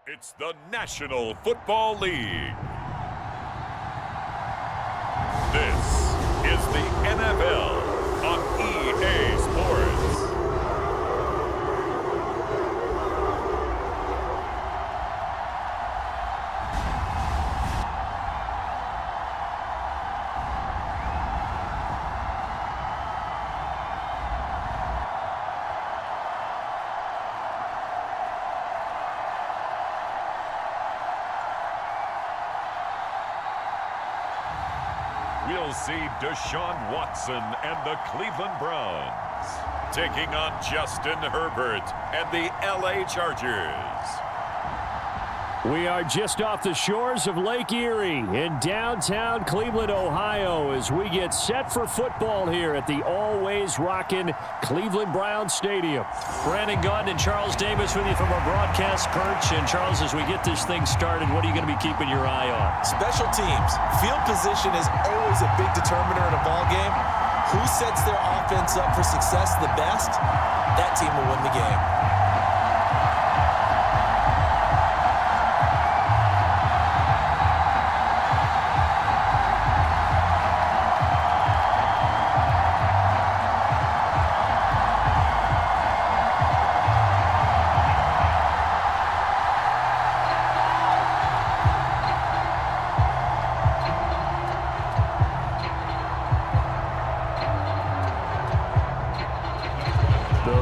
It's the National Football League. This is the NFL on EA Sports. We'll see Deshaun Watson and the Cleveland Browns taking on Justin Herbert and the LA Chargers. We are just off the shores of Lake Erie in downtown Cleveland, Ohio, as we get set for football here at the always rockin' Cleveland Browns Stadium. Brandon Gunn and Charles Davis with you from our broadcast perch. And Charles, as we get this thing started, what are you going to be keeping your eye on? Special teams. Field position is always a big determiner in a ball game. Who sets their offense up for success the best, that team will win the game.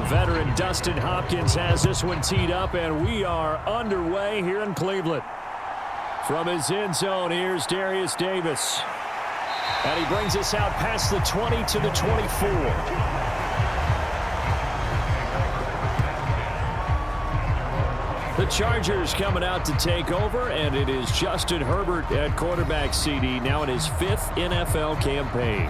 Veteran Dustin Hopkins has this one teed up, and we are underway here in Cleveland. From his end zone, here's Darius Davis. And he brings us out past the 20 to the 24. The Chargers coming out to take over, and it is Justin Herbert at quarterback CD, now in his 5th NFL campaign.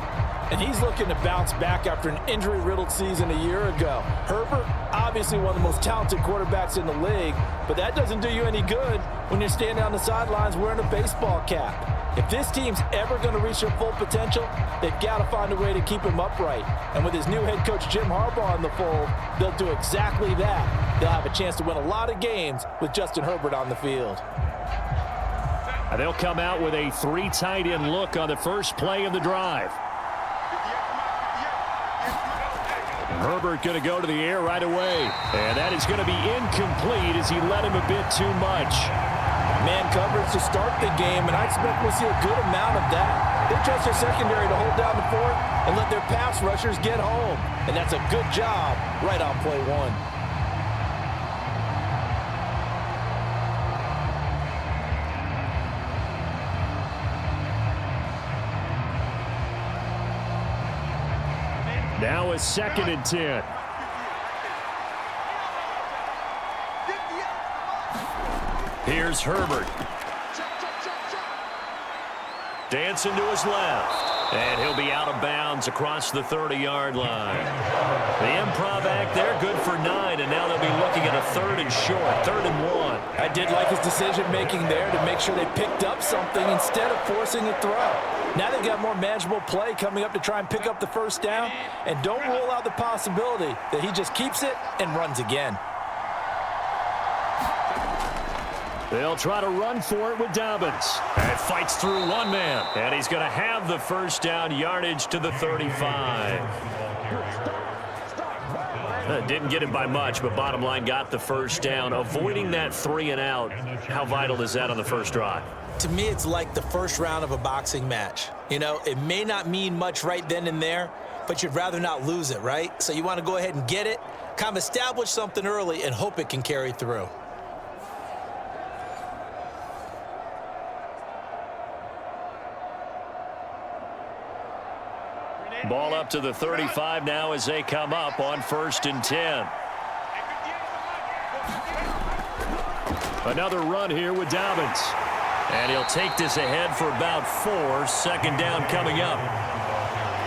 And he's looking to bounce back after an injury-riddled season a year ago. Herbert, obviously one of the most talented quarterbacks in the league, but that doesn't do you any good when you're standing on the sidelines wearing a baseball cap. If this team's ever going to reach their full potential, they've got to find a way to keep him upright. And with his new head coach Jim Harbaugh in the fold, they'll do exactly that. They'll have a chance to win a lot of games with Justin Herbert on the field. They'll come out with a 3 tight end look on the first play of the drive. Herbert going to go to the air right away. And that is going to be incomplete as he led him a bit too much. Man coverage to start the game, and I expect we'll see a good amount of that. They trust their secondary to hold down the fort and let their pass rushers get home. And that's a good job right on play 1. Now a 2nd and 10. Here's Herbert. Dancing to his left. And he'll be out of bounds across the 30-yard line. The improv act there, good for 9, and now they'll be looking at a 3rd and short, 3rd and 1. I did like his decision-making there to make sure they picked up something instead of forcing a throw. Now they've got more manageable play coming up to try and pick up the first down, and don't rule out the possibility that he just keeps it and runs again. They'll try to run for it with Dobbins. And fights through one man. And he's going to have the first down, yardage to the 35. Didn't get him by much, but bottom line got the first down. Avoiding that 3 and out, how vital is that on the first drive? To me, it's like the first round of a boxing match. You know, it may not mean much right then and there, but you'd rather not lose it, right? So you want to go ahead and get it, kind of establish something early, and hope it can carry through. Ball up to the 35 now as they come up on 1st and 10. Another run here with Dobbins. And he'll take this ahead for about 4. 2nd down coming up.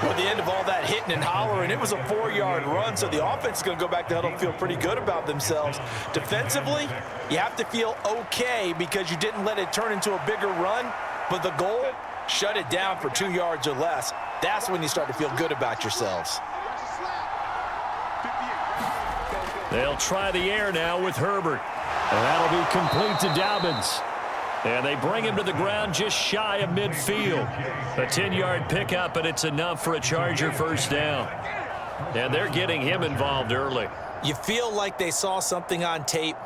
Well, at the end of all that hitting and hollering, it was a 4-yard run, so the offense is going to go back to huddle and feel pretty good about themselves. Defensively, you have to feel okay because you didn't let it turn into a bigger run, but the goal, shut it down for 2 yards or less. That's when you start to feel good about yourselves. They'll try the air now with Herbert. And that'll be complete to Dobbins. And they bring him to the ground just shy of midfield. A 10-yard pickup, and it's enough for a Charger first down. And they're getting him involved early. You feel like they saw something on tape,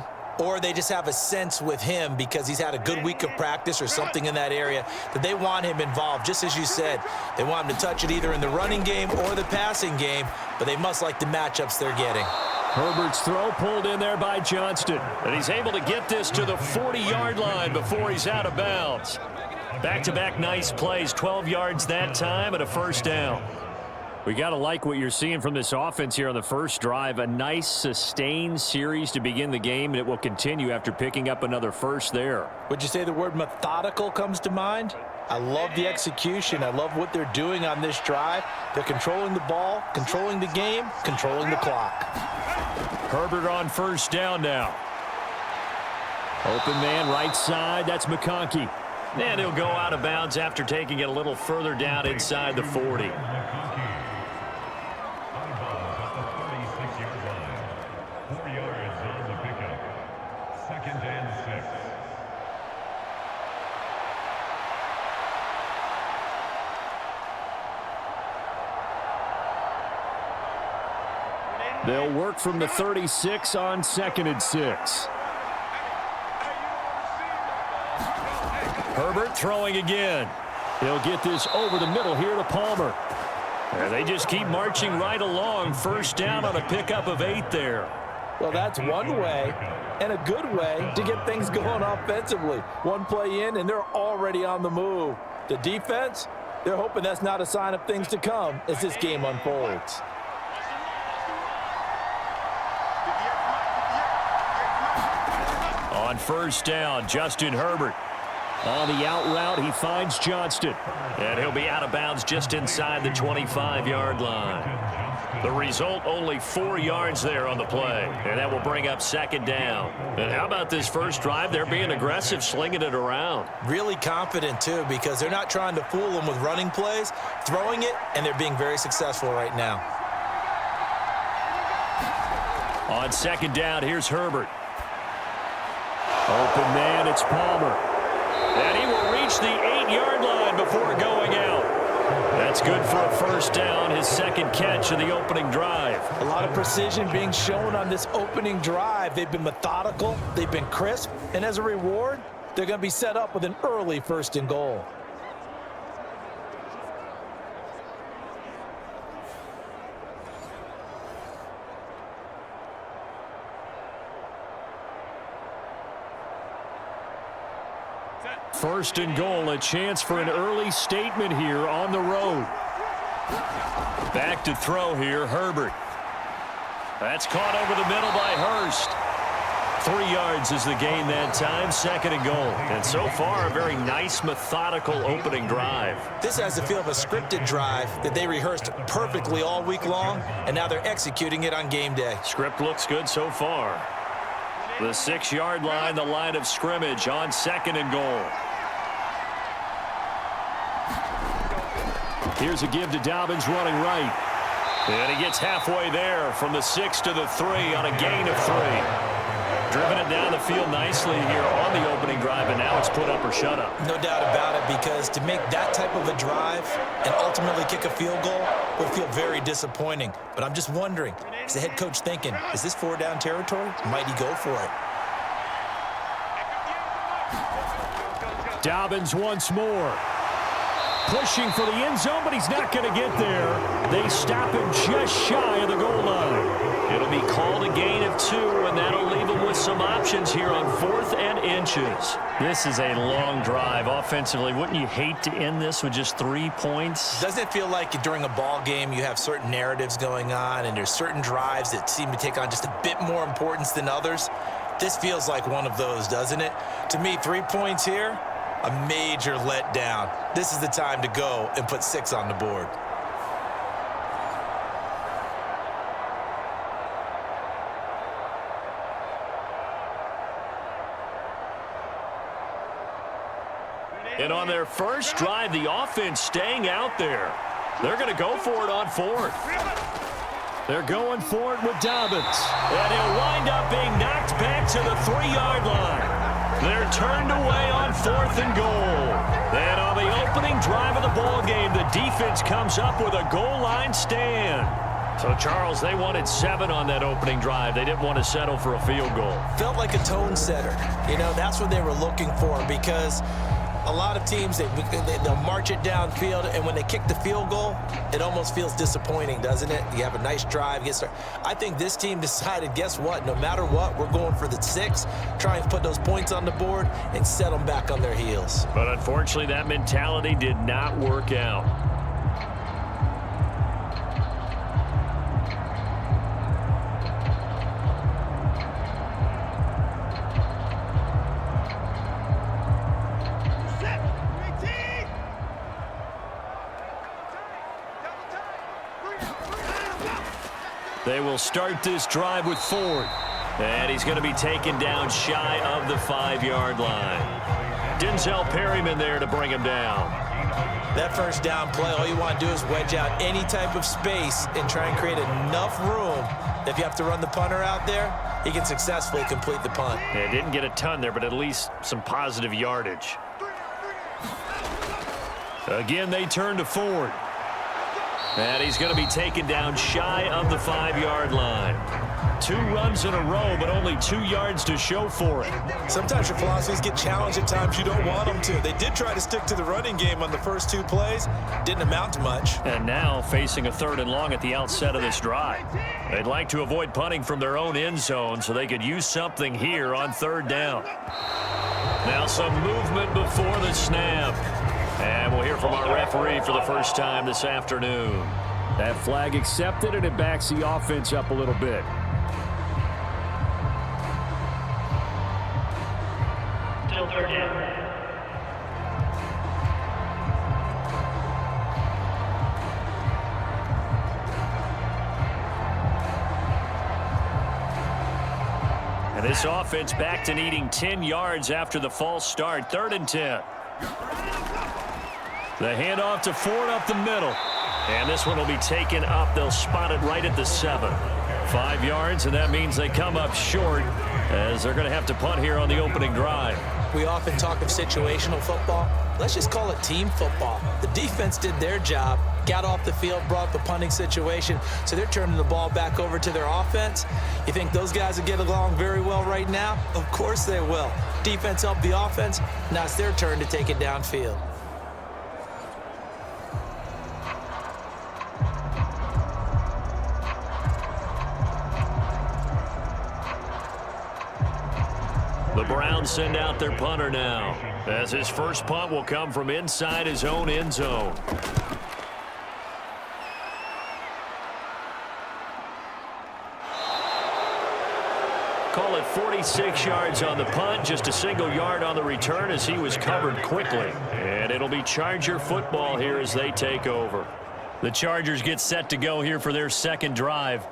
or they just have a sense with him because he's had a good week of practice or something in that area that they want him involved. Just as you said, they want him to touch it either in the running game or the passing game, but they must like the matchups they're getting. Herbert's throw pulled in there by Johnston. And he's able to get this to the 40-yard line before he's out of bounds. Back-to-back nice plays, 12 yards that time and a first down. We got to like what you're seeing from this offense here on the first drive. A nice sustained series to begin the game, and it will continue after picking up another first there. Would you say the word methodical comes to mind? I love the execution. I love what they're doing on this drive. They're controlling the ball, controlling the game, controlling the clock. Herbert on first down now. Open man right side. That's McConkey. And he'll go out of bounds after taking it a little further down inside the 40. They'll work from the 36 on 2nd and 6. Herbert throwing again. He'll get this over the middle here to Palmer. And they just keep marching right along. First down on a pickup of 8 there. Well, that's one way and a good way to get things going offensively. One play in, and they're already on the move. The defense, they're hoping that's not a sign of things to come as this game unfolds. On first down, Justin Herbert. On the out route, he finds Johnston. And he'll be out of bounds just inside the 25-yard line. The result, only 4 yards there on the play. And that will bring up 2nd down. And how about this first drive? They're being aggressive, slinging it around. Really confident, too, because they're not trying to fool them with running plays, throwing it, and they're being very successful right now. On 2nd down, here's Herbert. Open man, it's Palmer. And he will reach the 8-yard line before going out. That's good for a first down, his 2nd catch of the opening drive. A lot of precision being shown on this opening drive. They've been methodical, they've been crisp, and as a reward, they're going to be set up with an early 1st and goal. First and goal, a chance for an early statement here on the road. Back to throw here, Herbert. That's caught over the middle by Hurst. 3 yards is the gain that time, 2nd and goal. And so far, a very nice, methodical opening drive. This has the feel of a scripted drive that they rehearsed perfectly all week long, and now they're executing it on game day. Script looks good so far. The 6-yard line, the line of scrimmage on 2nd and goal. Here's a give to Dobbins running right. And he gets halfway there from the 6 to the 3 on a gain of 3. Driven it down the field nicely here on the opening drive, and now it's put up or shut up. No doubt about it, because to make that type of a drive and ultimately kick a field goal would feel very disappointing. But I'm just wondering, is the head coach thinking, is this 4-down territory? Might he go for it? Dobbins once more. Pushing for the end zone, but he's not going to get there. They stop him just shy of the goal line. It'll be called a gain of 2, and that'll leave him with some options here on 4th and inches. This is a long drive offensively. Wouldn't you hate to end this with just 3 points? Doesn't it feel like during a ball game you have certain narratives going on, and there's certain drives that seem to take on just a bit more importance than others? This feels like one of those, doesn't it? To me, 3 points here, a major letdown. This is the time to go and put 6 on the board. And on their first drive, the offense staying out there. They're going to go for it on 4th. They're going for it with Dobbins. And he'll wind up being knocked back to the 3-yard line. They're turned away on 4th and goal. And on the opening drive of the ball game, the defense comes up with a goal line stand. So, Charles, they wanted 7 on that opening drive. They didn't want to settle for a field goal. Felt like a tone setter. You know, that's what they were looking for, because a lot of teams, they'll march it downfield, and when they kick the field goal, it almost feels disappointing, doesn't it? You have a nice drive. I think this team decided, guess what? No matter what, we're going for the 6, trying to put those points on the board and set them back on their heels. But unfortunately, that mentality did not work out. They will start this drive with Ford. And he's going to be taken down shy of the 5-yard line. Denzel Perryman there to bring him down. That first down play, all you want to do is wedge out any type of space and try and create enough room. If you have to run the punter out there, he can successfully complete the punt. Yeah, didn't get a ton there, but at least some positive yardage. Again, they turn to Ford. And he's going to be taken down shy of the 5-yard line. 2 runs in a row, but only 2 yards to show for it. Sometimes your philosophies get challenged at times you don't want them to. They did try to stick to the running game on the first 2 plays. Didn't amount to much. And now facing a 3rd and long at the outset of this drive. They'd like to avoid punting from their own end zone so they could use something here on 3rd down. Now some movement before the snap. And we'll hear from our referee for the first time this afternoon. That flag accepted, and it backs the offense up a little bit. Still 3rd down. And this offense back to needing 10 yards after the false start. 3rd and 10. The handoff to Ford up the middle. And this one will be taken up. They'll spot it right at the 7. 5 yards, and that means they come up short as they're going to have to punt here on the opening drive. We often talk of situational football. Let's just call it team football. The defense did their job, got off the field, brought up a punting situation, so they're turning the ball back over to their offense. You think those guys will get along very well right now? Of course they will. Defense helped the offense. Now it's their turn to take it downfield. The Browns send out their punter now, as his first punt will come from inside his own end zone. Call it 46 yards on the punt, just a single yard on the return as he was covered quickly. And it'll be Charger football here as they take over. The Chargers get set to go here for their 2nd drive.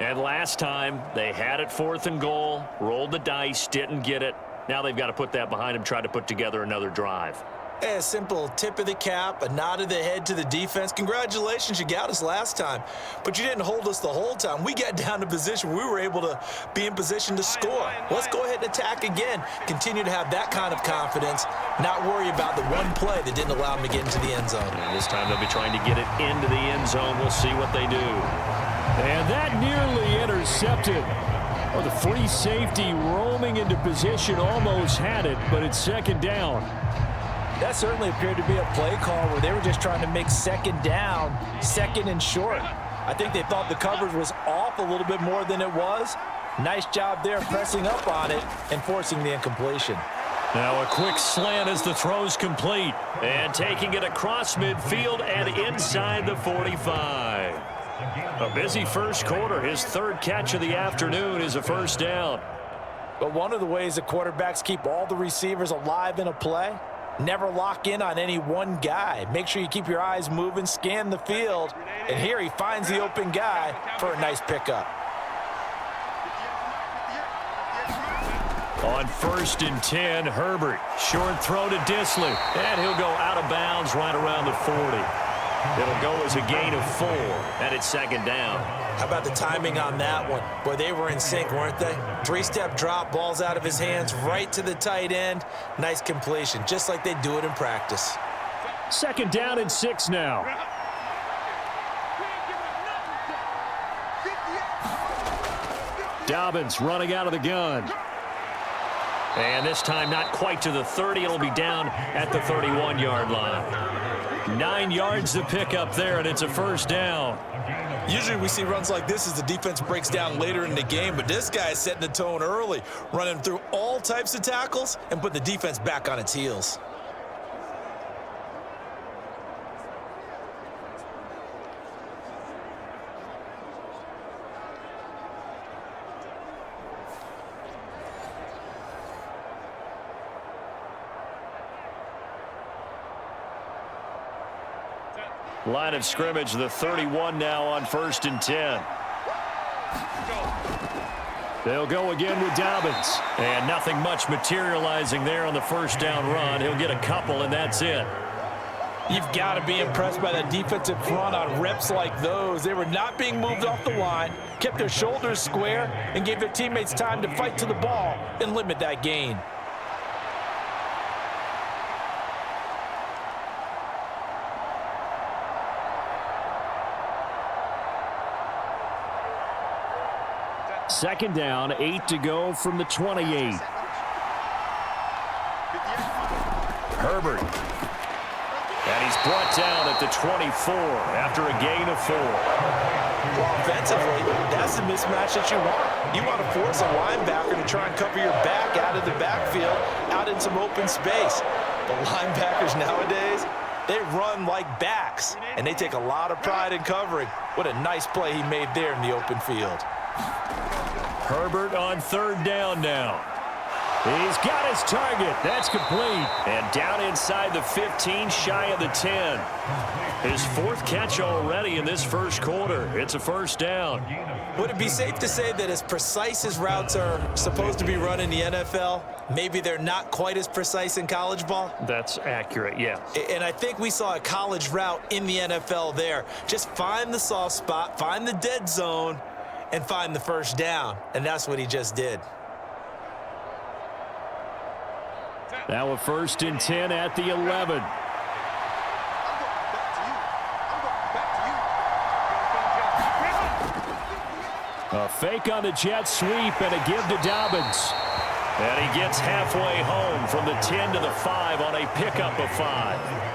And last time, they had it 4th and goal, rolled the dice, didn't get it. Now they've got to put that behind them, try to put together another drive. A simple tip of the cap, a nod of the head to the defense. Congratulations, you got us last time. But you didn't hold us the whole time. We got down to position. We were able to be in position to score. Let's go ahead and attack again. Continue to have that kind of confidence. Not worry about the one play that didn't allow them to get into the end zone. And this time they'll be trying to get it into the end zone. We'll see what they do. And that nearly intercepted. Oh, the free safety roaming into position almost had it, but it's 2nd down. That certainly appeared to be a play call where they were just trying to make 2nd down, 2nd and short. I think they thought the coverage was off a little bit more than it was. Nice job there pressing up on it and forcing the incompletion. Now a quick slant as the throw's complete. And taking it across midfield and inside the 45. A busy first quarter. His 3rd catch of the afternoon is a first down. But one of the ways the quarterbacks keep all the receivers alive in a play, never lock in on any one guy. Make sure you keep your eyes moving, scan the field, and here he finds the open guy for a nice pickup. On 1st and 10, Herbert. Short throw to Disley. And he'll go out of bounds right around the 40. It'll go as a gain of 4, and it's second down. How about the timing on that one? Boy, they were in sync, weren't they? 3-step drop, balls out of his hands, right to the tight end. Nice completion, just like they do it in practice. Second down and 6 now. Dobbins running out of the gun. And this time not quite to the 30. It'll be down at the 31-yard line. 9 yards to pick up there, and it's a first down. Usually we see runs like this as the defense breaks down later in the game, but this guy is setting the tone early, running through all types of tackles and put the defense back on its heels. Line of scrimmage, the 31 now on 1st and 10. They'll go again with Dobbins. And nothing much materializing there on the first down run. He'll get a couple, and that's it. You've got to be impressed by that defensive front on reps like those. They were not being moved off the line, kept their shoulders square, and gave their teammates time to fight to the ball and limit that gain. Second down, 8 to go from the 28. Herbert. And he's brought down at the 24 after a gain of 4. Well, offensively, that's the mismatch that you want. You want to force a linebacker to try and cover your back out of the backfield, out in some open space. But linebackers nowadays, they run like backs, and they take a lot of pride in covering. What a nice play he made there in the open field. Herbert on 3rd down now. He's got his target. That's complete. And down inside the 15, shy of the 10. His 4th catch already in this first quarter. It's a first down. Would it be safe to say that as precise as routes are supposed to be run in the NFL, maybe they're not quite as precise in college ball? That's accurate, yeah. And I think we saw a college route in the NFL there. Just find the soft spot, find the dead zone, and find the first down. And that's what he just did. Now a 1st and 10 at the 11. A fake on the jet sweep and a give to Dobbins. And he gets halfway home from the 10 to the 5 on a pickup of 5.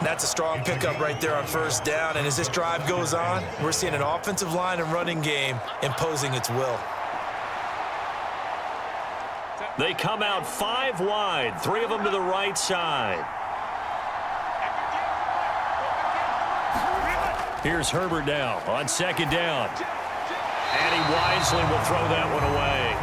That's a strong pickup right there on first down. And as this drive goes on, we're seeing an offensive line and running game imposing its will. They come out 5 wide, 3 of them to the right side. Here's Herbert now on 2nd down. And he wisely will throw that one away.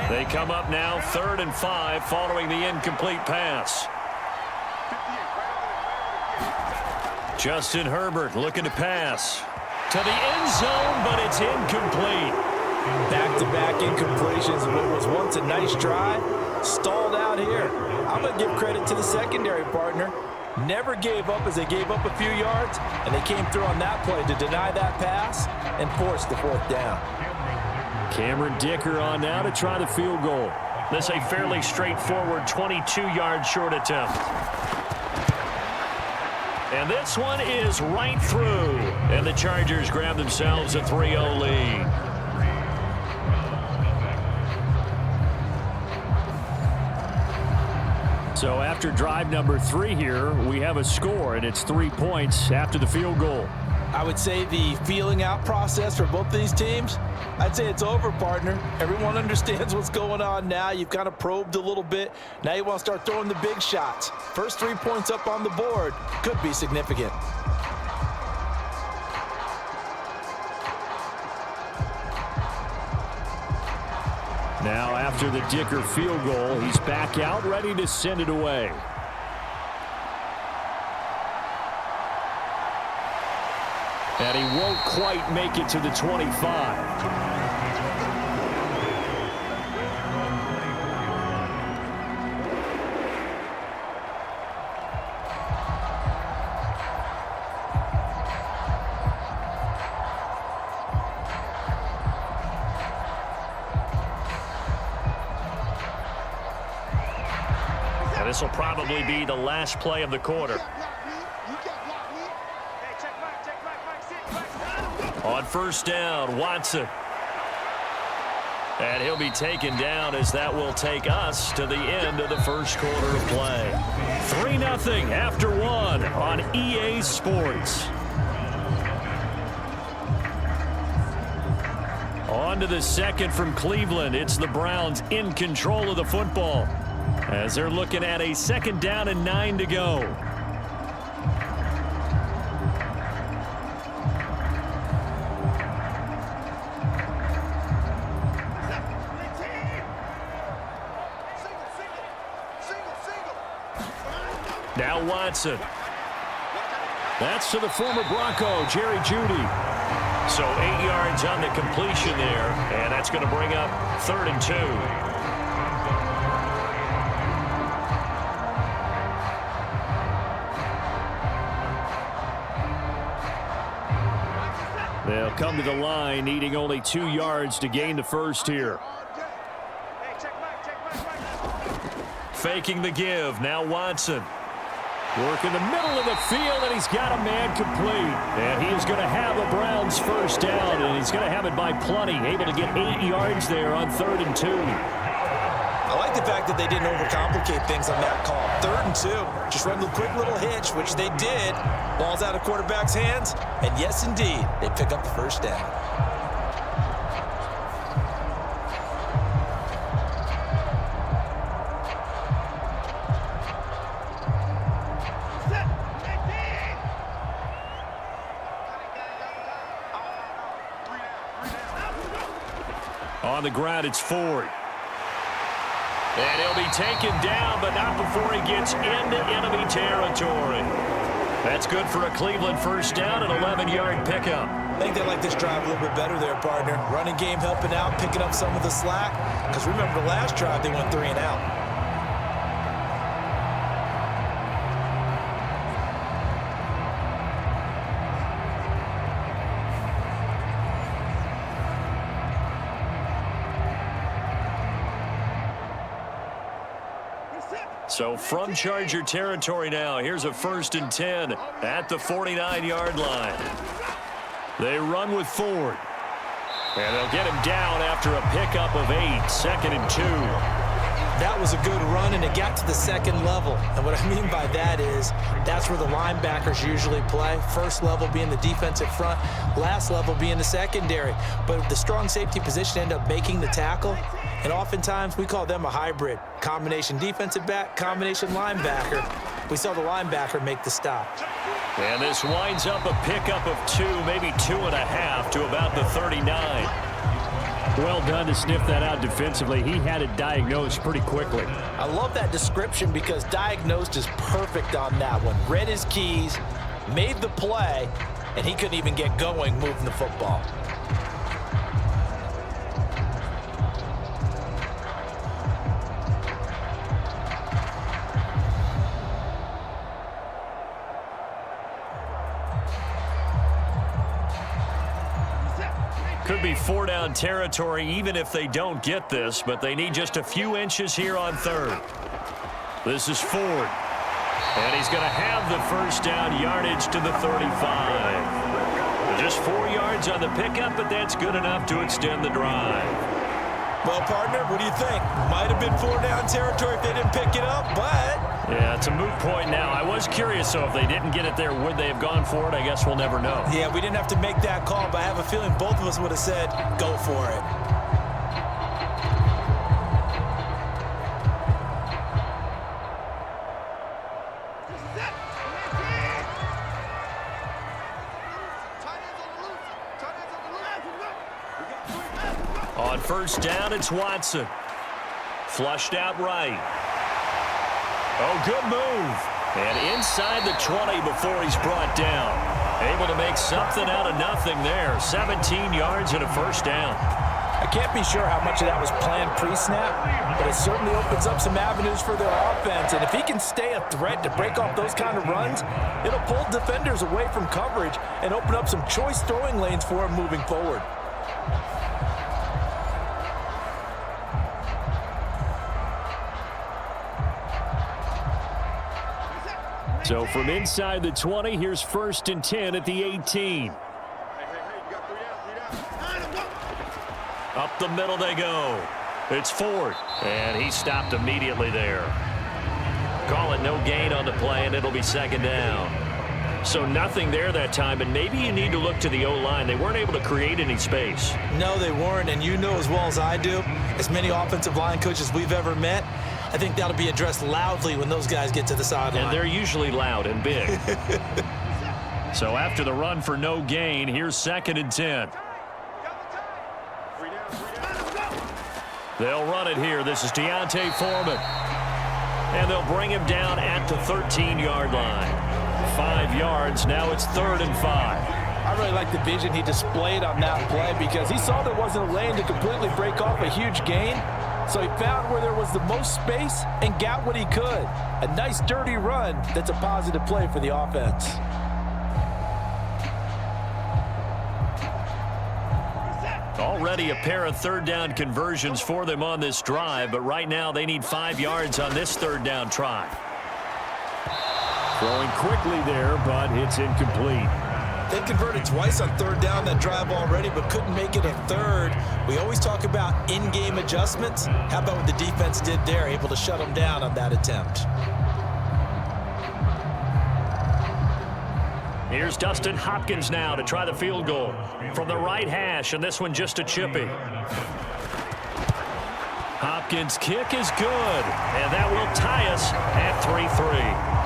They come up now 3rd and 5 following the incomplete pass. Justin Herbert looking to pass to the end zone, but it's incomplete. Back-to-back incompletions of what was once a nice drive, stalled out here. I'm going to give credit to the secondary partner. Never gave up as they gave up a few yards, and they came through on that play to deny that pass and force the 4th down. Cameron Dicker on now to try the field goal. This a fairly straightforward 22-yard short attempt. And this one is right through. And the Chargers grab themselves a 3-0 lead. So after drive number 3 here, we have a score, and it's 3 points after the field goal. I would say the feeling out process for both these teams, I'd say it's over, partner. Everyone understands what's going on now. You've kind of probed a little bit. Now you want to start throwing the big shots. First 3 points up on the board could be significant. Now after the Dicker field goal, he's back out ready to send it away. And he won't quite make it to the 25. This will probably be the last play of the quarter. On first down, Watson. And he'll be taken down as that will take us to the end of the first quarter of play. 3-0 after 1 on EA Sports. On to the second from Cleveland. It's the Browns in control of the football, as they're looking at a 2nd down and 9 to go. Now Watson. That's to the former Bronco, Jerry Jeudy. So 8 yards on the completion there, and that's going to bring up 3rd and 2. They'll come to the line, needing only 2 yards to gain the first here. Faking the give. Now Watson. Work in the middle of the field, and he's got a man complete. And he is going to have the Browns first down, and he's going to have it by plenty. Able to get 8 yards there on 3rd and 2. I like the fact that they didn't overcomplicate things on that call. 3rd and 2. Just run the quick little hitch, which they did. Ball's out of quarterback's hands. And yes, indeed, they pick up the first down. On the ground, it's Ford. And he'll be taken down, but not before he gets into enemy territory. That's good for a Cleveland first down, an 11-yard pickup. I think they like this drive a little bit better there, partner. Running game helping out, picking up some of the slack. Because remember the last drive, they went 3 and out. So from Charger territory now, here's a 1st and 10 at the 49-yard line. They run with Ford. And they'll get him down after a pickup of 8, 2nd and 2. That was a good run, and it got to the 2nd level. And what I mean by that is that's where the linebackers usually play. First level being the defensive front, last level being the secondary. But the strong safety position ended up making the tackle. And oftentimes we call them a hybrid. Combination defensive back, combination linebacker. We saw the linebacker make the stop. And this winds up a pickup of 2, maybe 2.5 to about the 39. Well done to sniff that out defensively. He had it diagnosed pretty quickly. I love that description because diagnosed is perfect on that one. Read his keys, made the play, and he couldn't even get going moving the football. Could be 4-down territory even if they don't get this, but they need just a few inches here on 3rd. This is Ford. And he's going to have the first down, yardage to the 35. Just 4 yards on the pickup, but that's good enough to extend the drive. Well, partner, what do you think? Might have been 4-down territory if they didn't pick it up, but... Yeah, it's a moot point now. I was curious, so if they didn't get it there, would they have gone for it? I guess we'll never know. Yeah, we didn't have to make that call, but I have a feeling both of us would have said, go for it. On first down, it's Watson. Flushed out right. Oh, good move. And inside the 20 before he's brought down. Able to make something out of nothing there. 17 yards and a first down. I can't be sure how much of that was planned pre-snap, but it certainly opens up some avenues for their offense. And if he can stay a threat to break off those kind of runs, it'll pull defenders away from coverage and open up some choice throwing lanes for him moving forward. So from inside the 20, here's 1st and 10 at the 18. Up the middle they go. It's Ford, and he stopped immediately there. Call it no gain on the play, and it'll be 2nd down. So nothing there that time, and maybe you need to look to the O-line. They weren't able to create any space. No, they weren't, and you know as well as I do, as many offensive line coaches we've ever met, I think that'll be addressed loudly when those guys get to the sideline. And they're usually loud and big. So after the run for no gain, here's 2nd and 10. They'll run it here. This is Deontay Foreman. And they'll bring him down at the 13-yard line. 5 yards. Now it's 3rd and 5. I really like the vision he displayed on that play because he saw there wasn't a lane to completely break off a huge gain. So he found where there was the most space and got what he could. A nice dirty run that's a positive play for the offense. Already a pair of 3rd down conversions for them on this drive, but right now they need 5 yards on this 3rd down try. Throwing quickly there, but it's incomplete. They converted twice on 3rd down that drive already, but couldn't make it a 3rd. We always talk about in-game adjustments. How about what the defense did there, able to shut them down on that attempt? Here's Dustin Hopkins now to try the field goal from the right hash, and this one just a chippy. Hopkins' kick is good, and that will tie us at 3-3.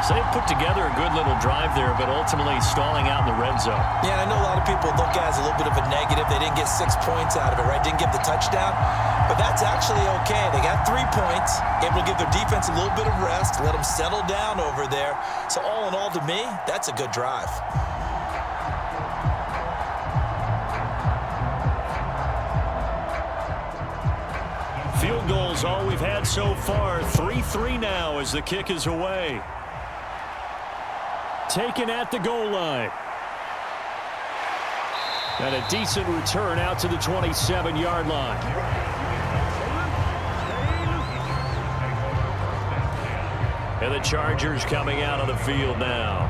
So they put together a good little drive there, but ultimately stalling out in the red zone. Yeah, I know a lot of people look at it as a little bit of a negative. They didn't get 6 points out of it, right? Didn't get the touchdown. But that's actually okay. They got 3 points, able to give their defense a little bit of rest, let them settle down over there. So all in all, to me, that's a good drive. Field goals all we've had so far. 3-3 now as the kick is away. Taken at the goal line. And a decent return out to the 27-yard line. And the Chargers coming out on the field now.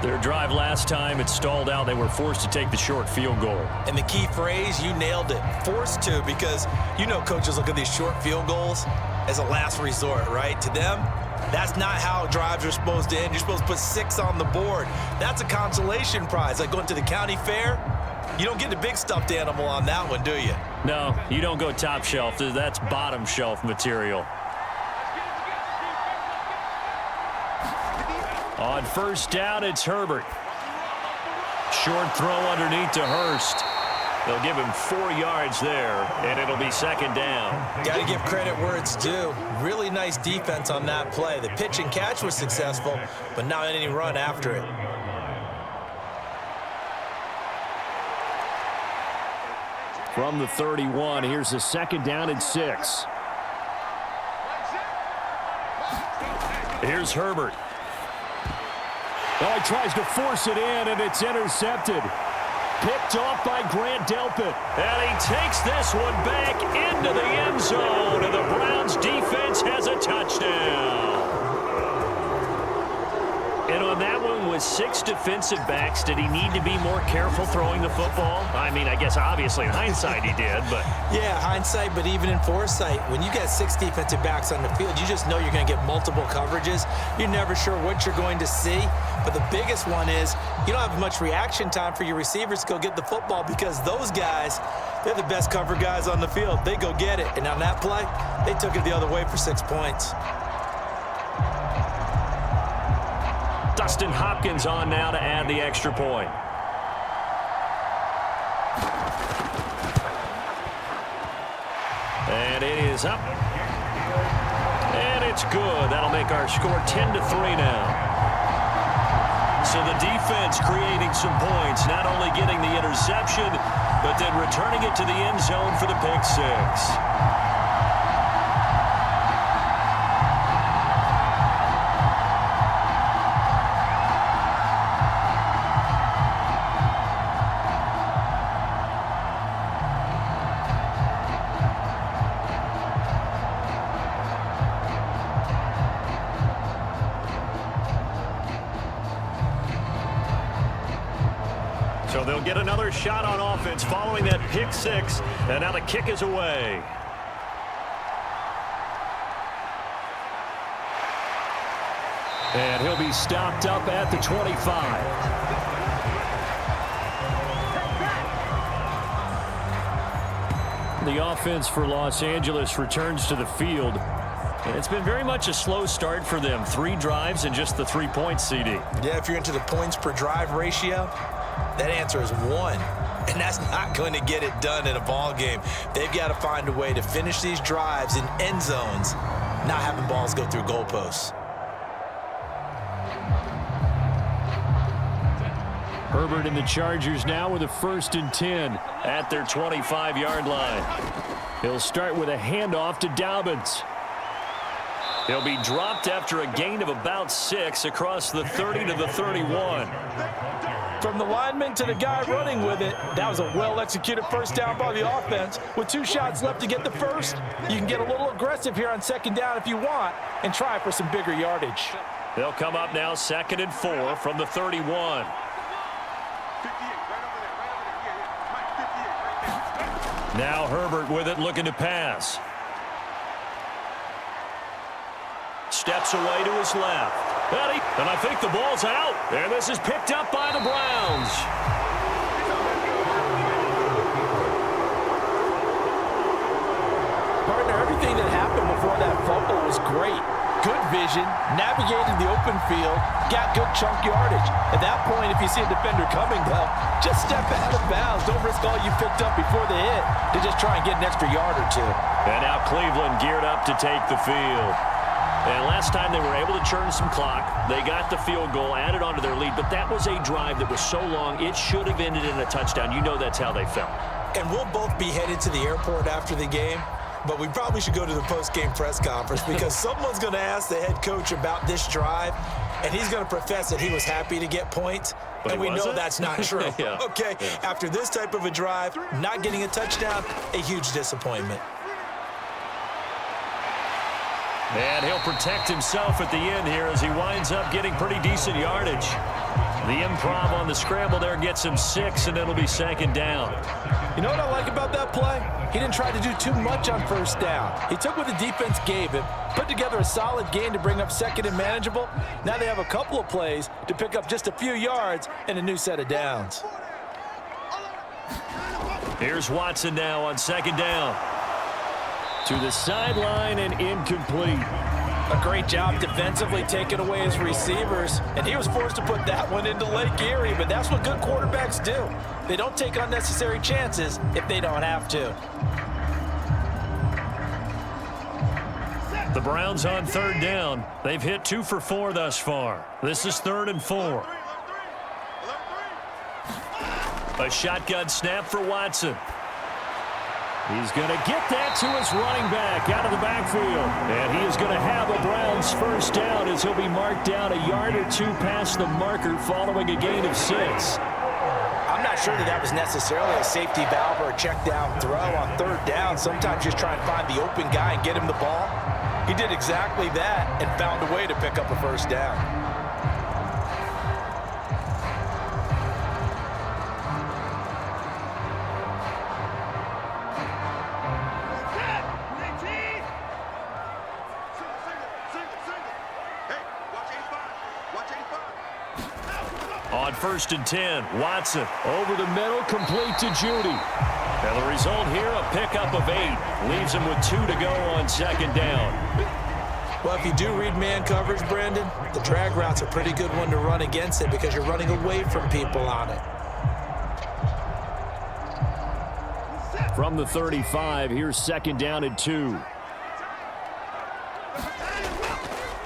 Their drive last time, it stalled out. They were forced to take the short field goal. And the key phrase, you nailed it. Forced to, because you know coaches look at these short field goals as a last resort, right? To them, that's not how drives are supposed to end. You're supposed to put 6 on the board. That's a consolation prize. Like going to the county fair, you don't get the big stuffed animal on that one, do you? No, you don't go top shelf. That's bottom shelf material. On 1st down, it's Herbert. Short throw underneath to Hurst. They'll give him 4 yards there, and it'll be 2nd down. Got to give credit where it's due. Really nice defense on that play. The pitch and catch was successful, but not any run after it. From the 31, here's a 2nd down and 6. Here's Herbert. Oh, he tries to force it in, and it's intercepted. Picked off by Grant Delpit. And he takes this one back into the end zone, and the Browns defense has a touchdown. And on that one, with 6 defensive backs, did he need to be more careful throwing the football? I mean, I guess obviously in hindsight he did, but... Yeah, hindsight, but even in foresight, when you got 6 defensive backs on the field, you just know you're going to get multiple coverages. You're never sure what you're going to see. But the biggest one is you don't have much reaction time for your receivers to go get the football because those guys, they're the best cover guys on the field. They go get it. And on that play, they took it the other way for 6 points. Dustin Hopkins on now to add the extra point. And it is up. It's good. That'll make our score 10-3 now. So the defense creating some points, not only getting the interception, but then returning it to the end zone for the pick six. So they'll get another shot on offense following that pick six, and now the kick is away. And he'll be stopped up at the 25. The offense for Los Angeles returns to the field. And it's been very much a slow start for them. 3 drives and just the 3 points, CD. Yeah, if you're into the points per drive ratio, that answer is 1. And that's not going to get it done in a ball game. They've got to find a way to finish these drives in end zones, not having balls go through goalposts. Herbert and the Chargers now with a 1st and 10 at their 25-yard line. He'll start with a handoff to Dobbins. He'll be dropped after a gain of about 6 across the 30 to the 31. From the lineman to the guy running with it, that was a well-executed first down by the offense. With 2 shots left to get the first, you can get a little aggressive here on 2nd down if you want and try for some bigger yardage. They'll come up now 2nd and 4 from the 31. Now Herbert with it, looking to pass. Steps away to his left. And I think the ball's out. And this is picked up by the Browns. Partner, everything that happened before that fumble was great. Good vision, navigated the open field, got good chunk yardage. At that point, if you see a defender coming, though, just step out of bounds. Don't risk all you picked up before the hit to just try and get an extra yard or 2. And now Cleveland geared up to take the field. And last time they were able to churn some clock, they got the field goal, added onto their lead, but that was a drive that was so long, it should have ended in a touchdown. You know that's how they felt. And we'll both be headed to the airport after the game, but we probably should go to the post-game press conference because someone's going to ask the head coach about this drive, and he's going to profess that he was happy to get points, and we know that's not true. Yeah. Okay, yeah. After this type of a drive, not getting a touchdown, a huge disappointment. And he'll protect himself at the end here as he winds up getting pretty decent yardage. The improv on the scramble there gets him 6, and it'll be 2nd down. You know what I like about that play? He didn't try to do too much on 1st down. He took what the defense gave him, put together a solid gain to bring up 2nd and manageable. Now they have a couple of plays to pick up just a few yards and a new set of downs. Here's Watson now on 2nd down. To the sideline and incomplete. A great job defensively taking away his receivers, and he was forced to put that one into Lake Erie, but that's what good quarterbacks do. They don't take unnecessary chances if they don't have to. The Browns on 3rd down. They've hit 2 for 4 thus far. This is 3rd and 4. A shotgun snap for Watson. He's going to get that to his running back out of the backfield. And he is going to have a Browns 1st down as he'll be marked down a yard or 2 past the marker following a gain of 6. I'm not sure that was necessarily a safety valve or a check down throw on 3rd down. Sometimes just try and find the open guy and get him the ball. He did exactly that and found a way to pick up a 1st down. On 1st and 10, Watson. Over the middle, complete to Judy. And the result here, a pickup of 8. Leaves him with 2 to go on 2nd down. Well, if you do read man coverage, Brandon, the drag route's a pretty good one to run against it because you're running away from people on it. From the 35, here's 2nd down and 2.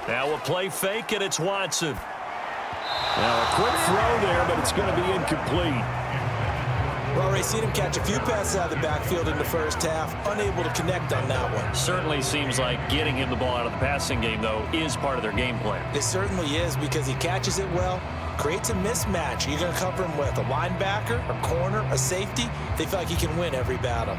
Now a play fake, and it's Watson. Now a quick throw there, but it's going to be incomplete. Well, Ray, seen him catch a few passes out of the backfield in the first half, unable to connect on that one. Certainly seems like getting him the ball out of the passing game, though, is part of their game plan. It certainly is, because he catches it well, creates a mismatch. You're going to cover him with a linebacker, a corner, a safety. They feel like he can win every battle.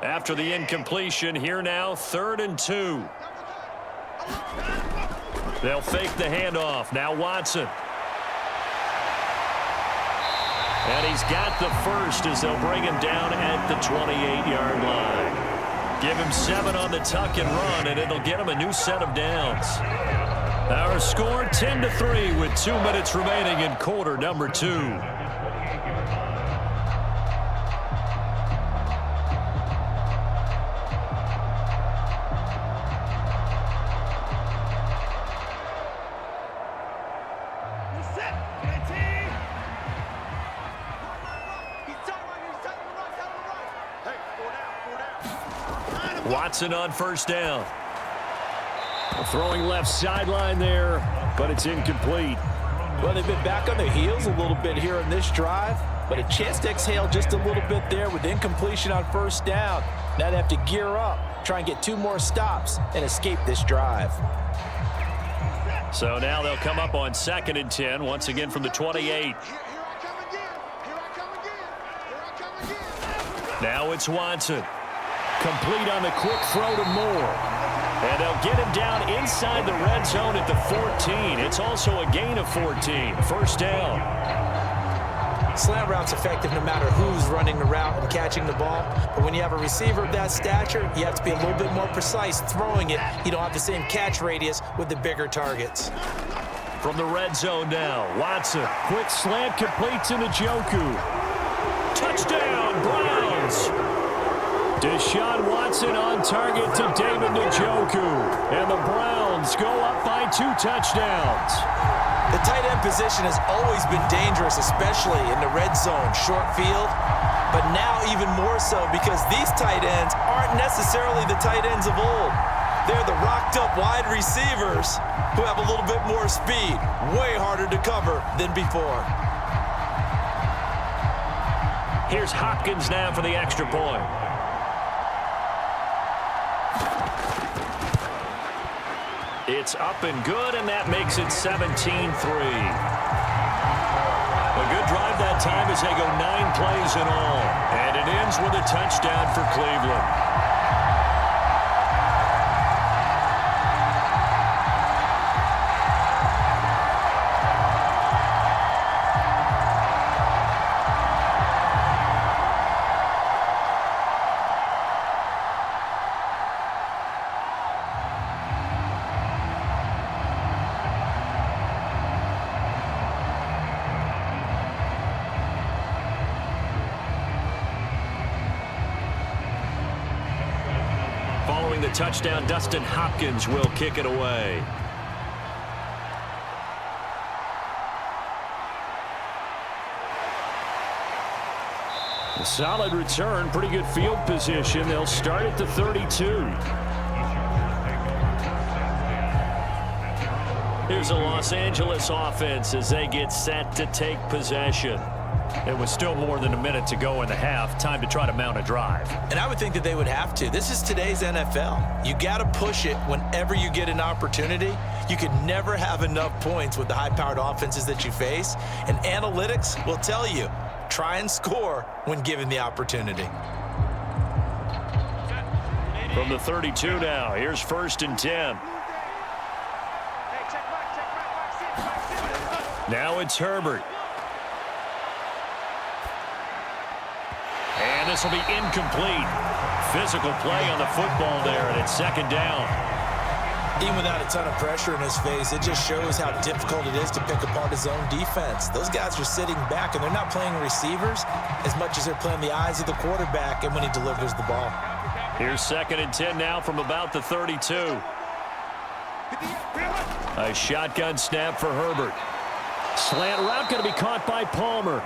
After the incompletion, here now, 3rd and 2. They'll fake the handoff. Now Watson. And he's got the first as they'll bring him down at the 28-yard line. Give him 7 on the tuck and run, and it'll get him a new set of downs. Our score 10-3 with 2 minutes remaining in quarter number 2. Watson on 1st down. Throwing left sideline there, but it's incomplete. Well, they've been back on their heels a little bit here in this drive, but a chance to exhale just a little bit there with incompletion on 1st down. Now they have to gear up, try and get 2 more stops, and escape this drive. So now they'll come up on 2nd and 10, once again from the 28. Now it's Watson. Complete on the quick throw to Moore. And they'll get him down inside the red zone at the 14. It's also a gain of 14. 1st down. Slant route's effective no matter who's running the route and catching the ball. But when you have a receiver of that stature, you have to be a little bit more precise throwing it. You don't have the same catch radius with the bigger targets. From the red zone now, Watson. Quick slant completes to Njoku. Touchdown, Browns. Deshaun Watson on target to David Njoku. And the Browns go up by 2 touchdowns. The tight end position has always been dangerous, especially in the red zone, short field. But now even more so because these tight ends aren't necessarily the tight ends of old. They're the rocked-up wide receivers who have a little bit more speed, way harder to cover than before. Here's Hopkins now for the extra point. It's up and good, and that makes it 17-3. A good drive that time as they go 9 plays in all. And it ends with a touchdown for Cleveland. Following the touchdown, Dustin Hopkins will kick it away. A solid return, pretty good field position. They'll start at the 32. Here's a Los Angeles offense as they get set to take possession. It was still more than a minute to go in the half. Time to try to mount a drive. And I would think that they would have to. This is today's NFL. You got to push it whenever you get an opportunity. You can never have enough points with the high-powered offenses that you face. And analytics will tell you, try and score when given the opportunity. From the 32 now, here's 1st and 10. Now it's Herbert. And this will be incomplete. Physical play on the football there, and it's 2nd down. Even without a ton of pressure in his face, it just shows how difficult it is to pick apart his own defense. Those guys are sitting back, and they're not playing receivers as much as they're playing the eyes of the quarterback and when he delivers the ball. Here's 2nd and 10 now from about the 32. A shotgun snap for Herbert. Slant route going to be caught by Palmer.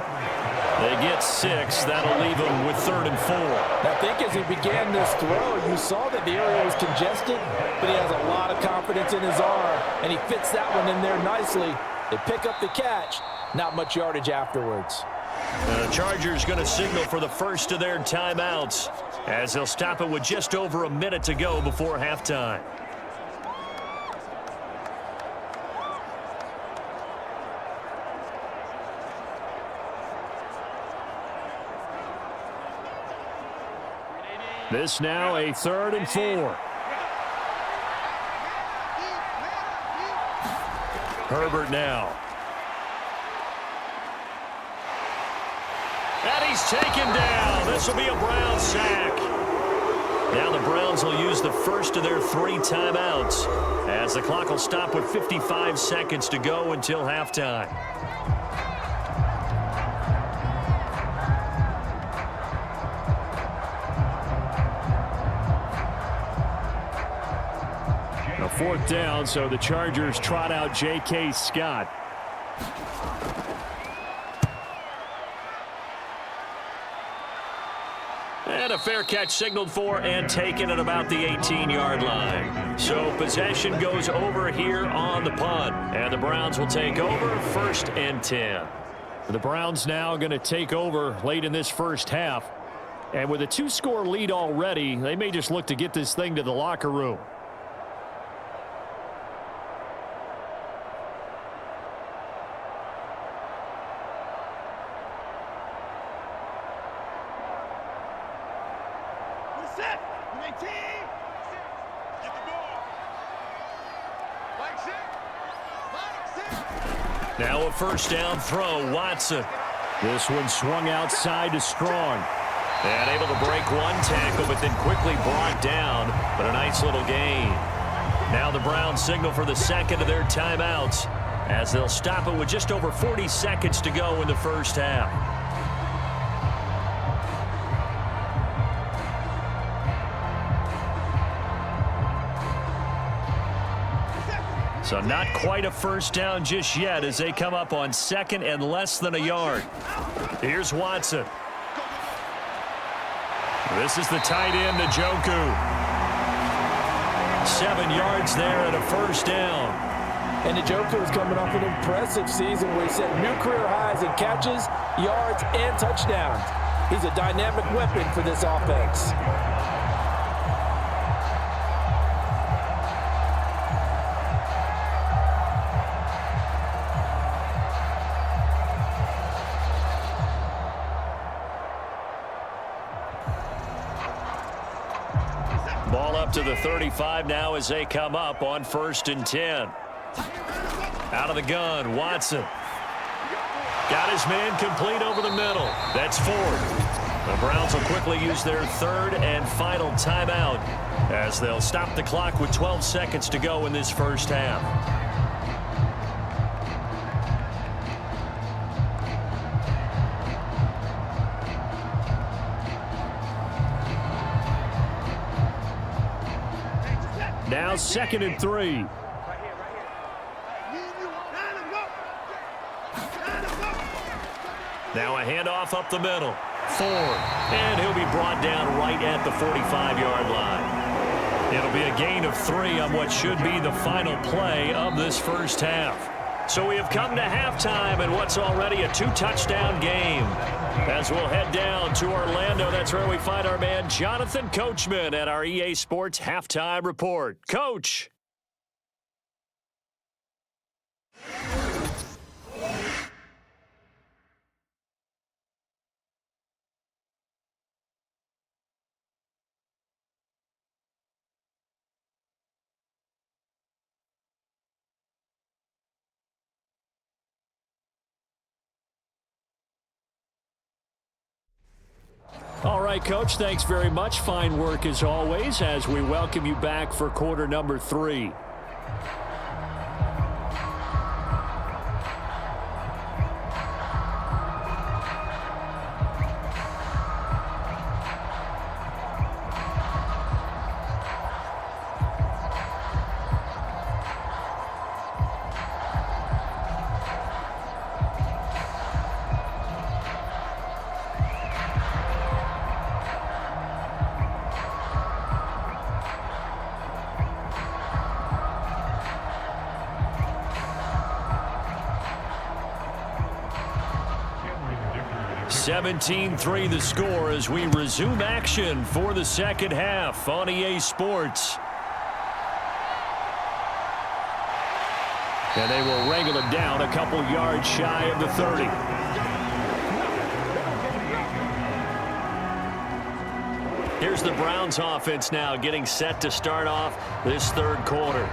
They get 6. That'll leave them with 3rd and 4. I think as he began this throw, you saw that the area was congested, but he has a lot of confidence in his arm, and he fits that one in there nicely. They pick up the catch. Not much yardage afterwards. The Chargers going to signal for the first of their timeouts as they'll stop it with just over a minute to go before halftime. This now a 3rd and 4. Herbert now. And he's taken down. This will be a Brown sack. Now the Browns will use the first of their 3 timeouts as the clock will stop with 55 seconds to go until halftime. A 4th down, so the Chargers trot out J.K. Scott. And a fair catch signaled for and taken at about the 18-yard line. So possession goes over here on the punt. And the Browns will take over 1st and 10. The Browns now going to take over late in this first half. And with a 2-score lead already, they may just look to get this thing to the locker room. Now a 1st down throw, Watson. This one swung outside to Strong. And able to break one tackle, but then quickly brought down. But a nice little gain. Now the Browns signal for the second of their timeouts as they'll stop it with just over 40 seconds to go in the first half. So not quite a 1st down just yet as they come up on 2nd and less than a yard. Here's Watson. This is the tight end, Njoku. 7 yards there and a 1st down. And Njoku is coming off an impressive season where he set new career highs in catches, yards, and touchdowns. He's a dynamic weapon for this offense. Ball up to the 35 now as they come up on 1st and 10. Out of the gun, Watson. Got his man complete over the middle. That's 4th. The Browns will quickly use their 3rd and final timeout as they'll stop the clock with 12 seconds to go in this first half. Now 2nd and 3. Now a handoff up the middle. Ford. And he'll be brought down right at the 45-yard line. It'll be a gain of 3 on what should be the final play of this first half. So we have come to halftime in what's already a 2-touchdown game. As we'll head down to Orlando, that's where we find our man Jonathan Coachman at our EA Sports Halftime Report. Coach. All right, Coach, thanks very much. Fine work as always as we welcome you back for quarter number 3. 17-3 the score as we resume action for the second half on EA Sports. And they will wrangle it down a couple yards shy of the 30. Here's the Browns offense now getting set to start off this third quarter.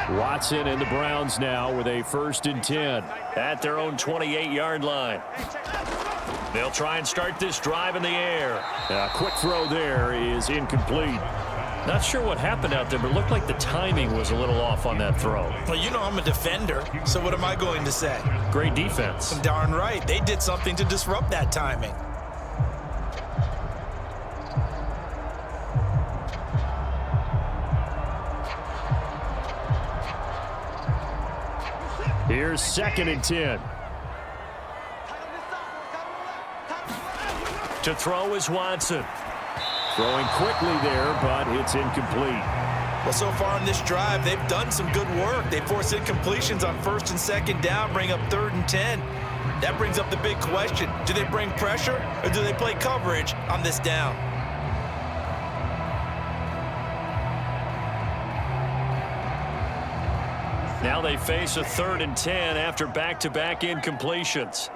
Watson and the Browns now with a 1st and 10. At their own 28-yard line. They'll try and start this drive in the air. A quick throw there is incomplete. Not sure what happened out there, but it looked like the timing was a little off on that throw. Well, you know I'm a defender, so what am I going to say? Great defense. Darn right. They did something to disrupt that timing. Here's 2nd and 10. To throw is Watson. Throwing quickly there, but it's incomplete. Well, so far in this drive, they've done some good work. They forced incompletions on 1st and 2nd down, bring up 3rd and 10. That brings up the big question. Do they bring pressure or do they play coverage on this down? Now they face a 3rd and 10 after back-to-back incompletions.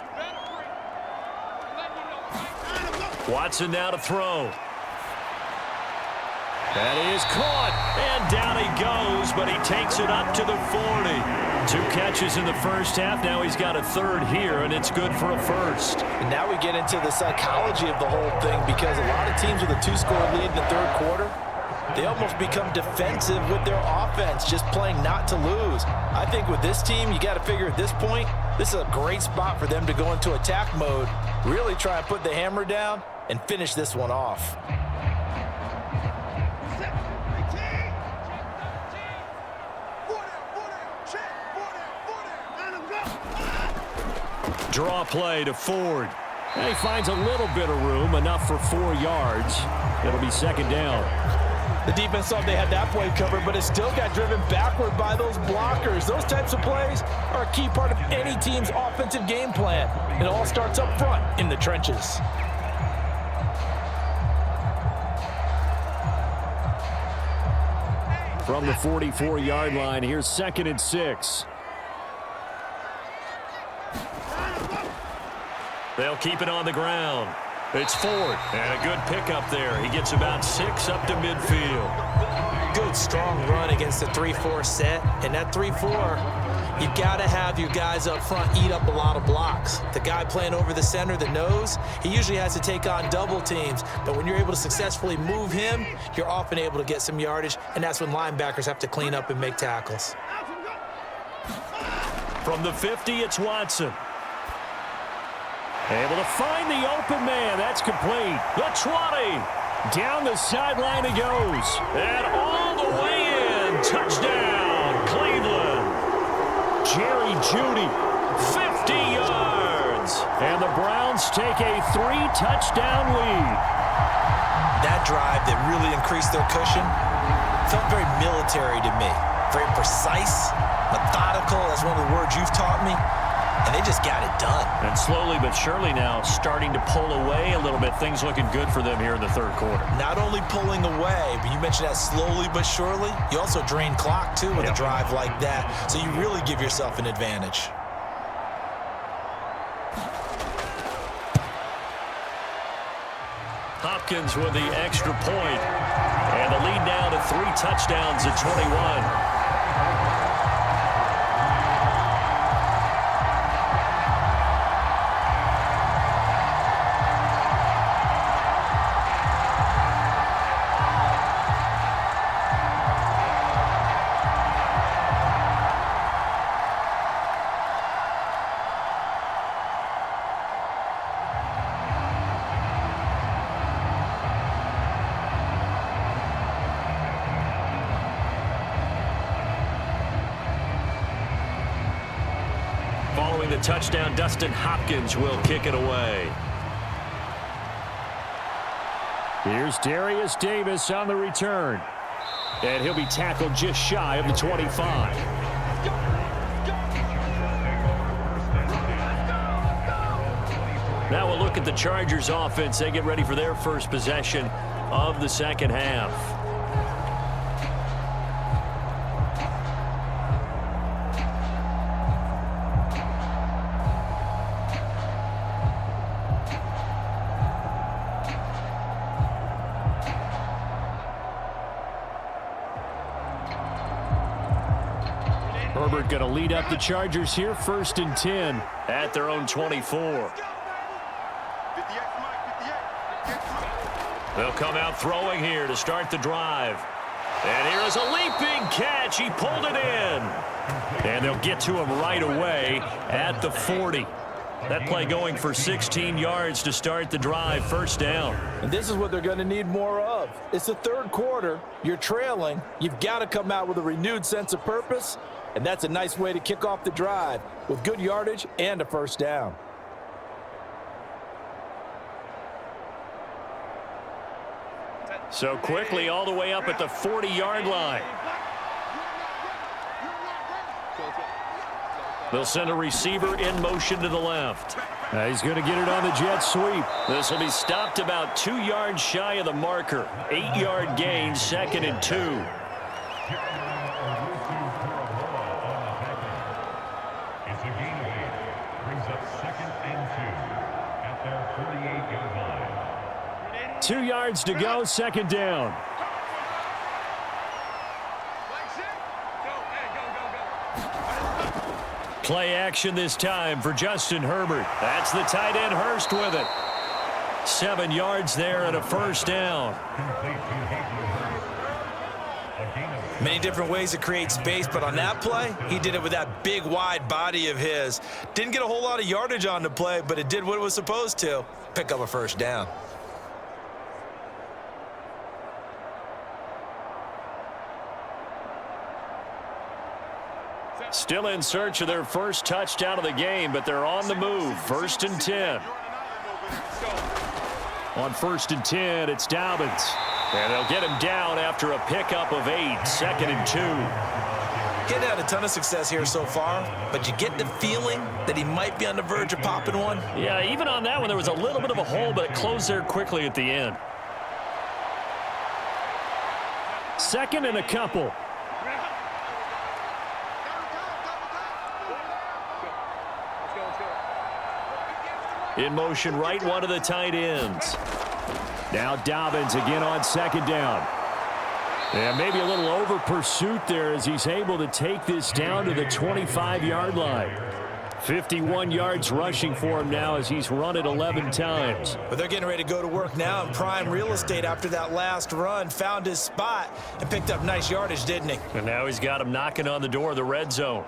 Watson now to throw. That is caught. And down he goes, but he takes it up to the 40. 2 catches in the first half. Now he's got a 3rd here, and it's good for a 1st. And now we get into the psychology of the whole thing because a lot of teams with a 2-score lead in the 3rd quarter, they almost become defensive with their offense, just playing not to lose. I think with this team, you got to figure at this point, this is a great spot for them to go into attack mode, really try and put the hammer down and finish this one off. Draw play to Ford. And he finds a little bit of room, enough for 4 yards. It'll be 2nd down. The defense thought they had that play covered, but it still got driven backward by those blockers. Those types of plays are a key part of any team's offensive game plan. It all starts up front in the trenches. From the 44-yard line, here's 2nd and 6. They'll keep it on the ground. It's Ford, and a good pickup there. He gets about 6 up to midfield. Good, strong run against the 3-4 set. And that 3-4, you've got to have your guys up front eat up a lot of blocks. The guy playing over the center, the nose, he usually has to take on double teams. But when you're able to successfully move him, you're often able to get some yardage, and that's when linebackers have to clean up and make tackles. From the 50, it's Watson. Able to find the open man. That's complete. The 20. Down the sideline he goes. And all the way in. Touchdown, Cleveland. Jerry Jeudy. 50 yards. And the Browns take a 3-touchdown lead. That drive that really increased their cushion felt very military to me. Very precise, methodical. That's one of the words you've taught me. And they just got it done. And slowly but surely now starting to pull away a little bit. Things looking good for them here in the 3rd quarter. Not only pulling away, but you mentioned that slowly but surely. You also drain clock, too, with a drive like that. So you really give yourself an advantage. Hopkins with the extra point. And the lead now to 3 touchdowns at 21. touchdown. Dustin Hopkins will kick it away. Here's Darius Davis on the return. And he'll be tackled just shy of the 25. Now we'll look at the Chargers offense. They get ready for their first possession of the second half. Herbert going to lead up the Chargers here, 1st and 10 at their own 24. They'll come out throwing here to start the drive. And here is a leaping catch. He pulled it in. And they'll get to him right away at the 40. That play going for 16 yards to start the drive, 1st down. And this is what they're going to need more of. It's the 3rd quarter. You're trailing. You've got to come out with a renewed sense of purpose. And that's a nice way to kick off the drive with good yardage and a 1st down. So quickly all the way up at the 40-yard line. They'll send a receiver in motion to the left. He's going to get it on the jet sweep. This will be stopped about 2 yards shy of the marker. 8-yard gain, 2nd and 2. It's a gain of 8. Brings up 2nd and 2 at their 48-yard line. 2 yards to go, 2nd down. Play action this time for Justin Herbert. That's the tight end Hurst with it. 7 yards there and a 1st down. Many different ways to create space, but on that play, he did it with that big, wide body of his. Didn't get a whole lot of yardage on the play, but it did what it was supposed to. Pick up a 1st down. Still in search of their first touchdown of the game, but they're on the move. 1st and 10. On 1st and 10, it's Dobbins. And they'll get him down after a pickup of 8. 2nd and 2. Getting had a ton of success here so far, but you get the feeling that he might be on the verge of popping one. Yeah, even on that one, there was a little bit of a hole, but it closed there quickly at the end. 2nd and a couple. In motion, right one of the tight ends. Now Dobbins again on 2nd down. And maybe a little over pursuit there as he's able to take this down to the 25-yard line. 51 yards rushing for him now as he's run it 11 times. But they're getting ready to go to work now in prime real estate after that last run. Found his spot and picked up nice yardage, didn't he? And now he's got him knocking on the door of the red zone.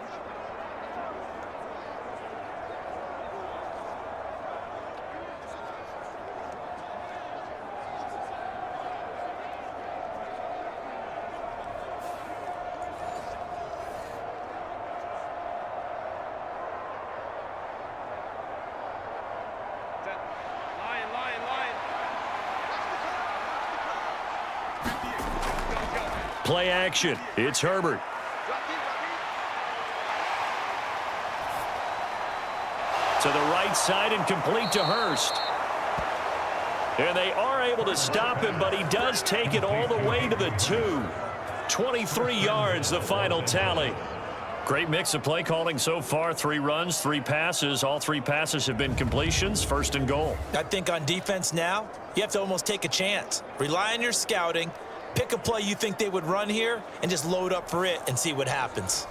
Play action. It's Herbert. To the right side and complete to Hurst. And they are able to stop him, but he does take it all the way to the 2. 23 yards, the final tally. Great mix of play calling so far. 3 runs, 3 passes. All 3 passes have been completions. 1st and goal. I think on defense now, you have to almost take a chance. Rely on your scouting. Pick a play you think they would run here and just load up for it and see what happens.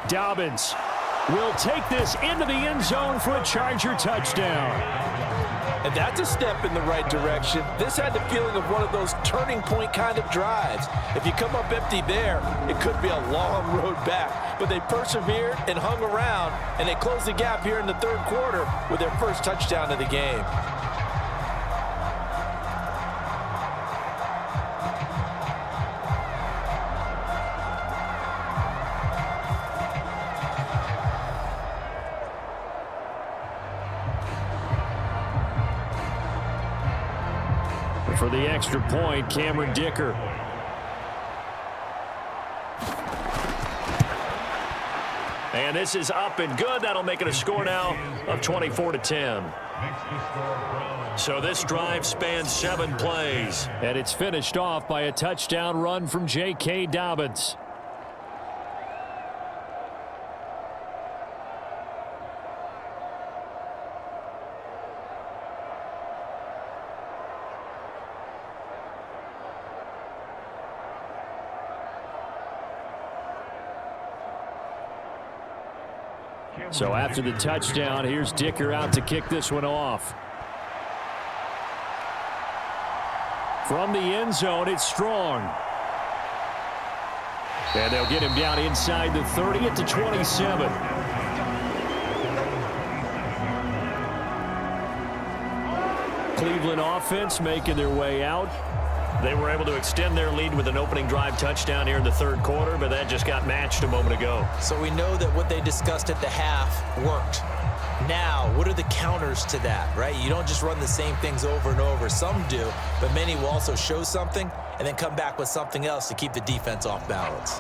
Dobbins will take this into the end zone for a Charger touchdown. And that's a step in the right direction. This had the feeling of one of those turning point kind of drives. If you come up empty there, it could be a long road back. But they persevered and hung around, and they closed the gap here in the third quarter with their first touchdown of the game. For the extra point, Cameron Dicker. And this is up and good. That'll make it a score now of 24-10. So this drive spans 7 plays. And it's finished off by a touchdown run from J.K. Dobbins. So after the touchdown, here's Dicker out to kick this one off. From the end zone, it's Strong. And they'll get him down inside the 30 at the 27. Cleveland offense making their way out. They were able to extend their lead with an opening drive touchdown here in the third quarter, but that just got matched a moment ago. So we know that what they discussed at the half worked. Now, what are the counters to that, right? You don't just run the same things over and over. Some do, but many will also show something and then come back with something else to keep the defense off balance.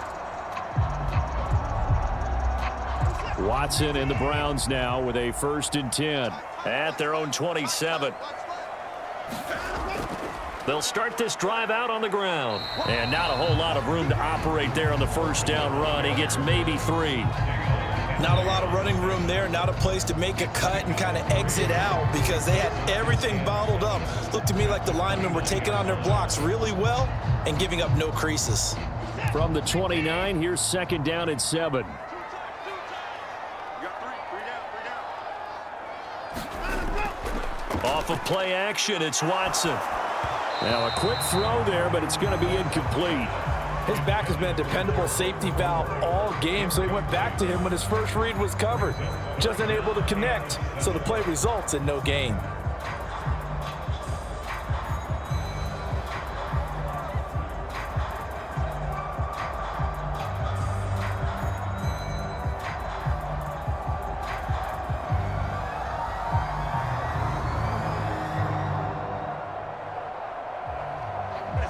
Watson and the Browns now with a 1st and 10. At their own 27. They'll start this drive out on the ground. And not a whole lot of room to operate there on the first down run. He gets maybe 3. Not a lot of running room there, not a place to make a cut and kind of exit out because they had everything bottled up. Looked to me like the linemen were taking on their blocks really well and giving up no creases. From the 29, here's 2nd down and 7. Off of play action, it's Watson. Now a quick throw there, but it's going to be incomplete. His back has been a dependable safety valve all game, so he went back to him when his first read was covered. Just unable to connect, so the play results in no gain.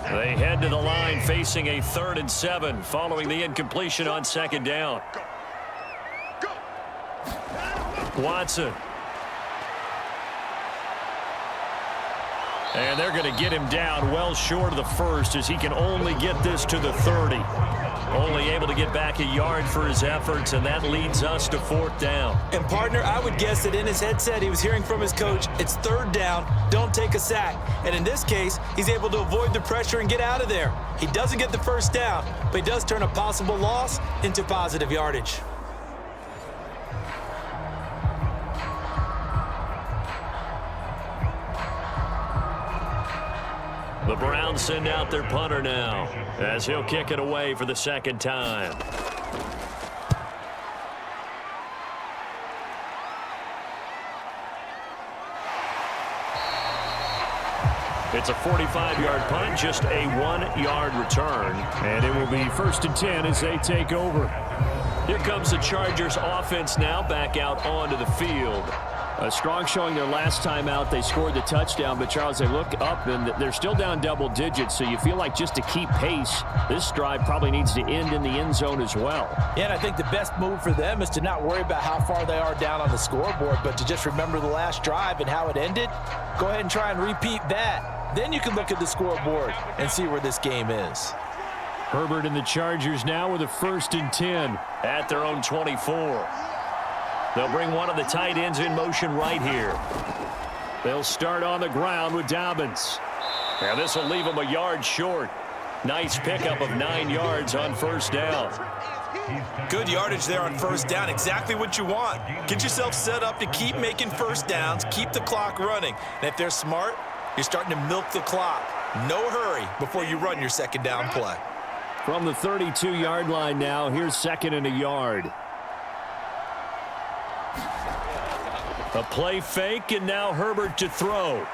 They head to the line facing a 3rd and 7 following the incompletion on 2nd down. Watson. And they're going to get him down well short of the 1st as he can only get this to the 30. Only able to get back a yard for his efforts, and that leads us to 4th down. And, partner, I would guess that in his headset he was hearing from his coach, it's 3rd down, don't take a sack. And in this case, he's able to avoid the pressure and get out of there. He doesn't get the 1st down, but he does turn a possible loss into positive yardage. The Browns send out their punter now as he'll kick it away for the 2nd time. It's a 45-yard punt, just a 1-yard return. And it will be 1st and 10 as they take over. Here comes the Chargers offense now back out onto the field. A strong showing their last time out. They scored the touchdown, but, Charles, they look up, and they're still down double digits, so you feel like just to keep pace, this drive probably needs to end in the end zone as well. Yeah, and I think the best move for them is to not worry about how far they are down on the scoreboard, but to just remember the last drive and how it ended. Go ahead and try and repeat that. Then you can look at the scoreboard and see where this game is. Herbert and the Chargers now with a 1st and 10. At their own 24. They'll bring one of the tight ends in motion right here. They'll start on the ground with Dobbins. Now this will leave him a yard short. Nice pickup of 9 yards on first down. Good yardage there on first down. Exactly what you want. Get yourself set up to keep making first downs, keep the clock running. And if they're smart, you're starting to milk the clock. No hurry before you run your second down play. From the 32-yard line now, here's 2nd and a yard. A play fake, and now Herbert to throw.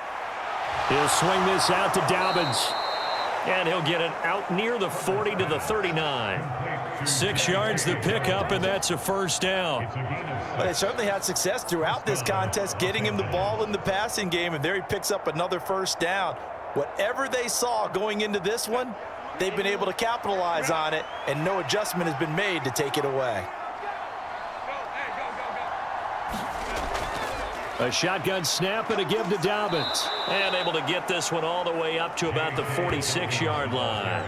He'll swing this out to Dobbins. And he'll get it out near the 40 to the 39. 6 yards the pickup, and that's a first down. But they certainly had success throughout this contest, getting him the ball in the passing game, and there he picks up another first down. Whatever they saw going into this one, they've been able to capitalize on it, and no adjustment has been made to take it away. A shotgun snap and a give to Dobbins. And able to get this one all the way up to about the 46-yard line.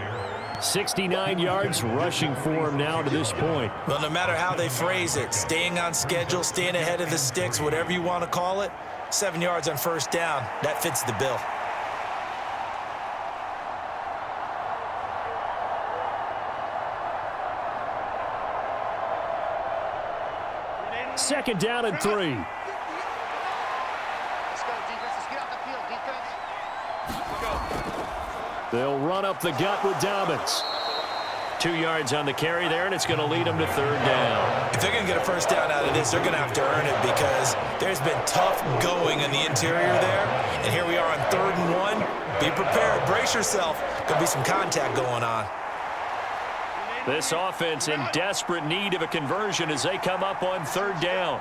69 yards rushing for him now to this point. Well, no matter how they phrase it, staying on schedule, staying ahead of the sticks, whatever you want to call it, 7 yards on first down, that fits the bill. Second down and 3. They'll run up the gut with Dobbins. 2 yards on the carry there, and it's going to lead them to third down. If they're going to get a first down out of this, they're going to have to earn it because there's been tough going in the interior there. And here we are on 3rd and 1. Be prepared. Brace yourself. Could be some contact going on. This offense in desperate need of a conversion as they come up on 3rd down.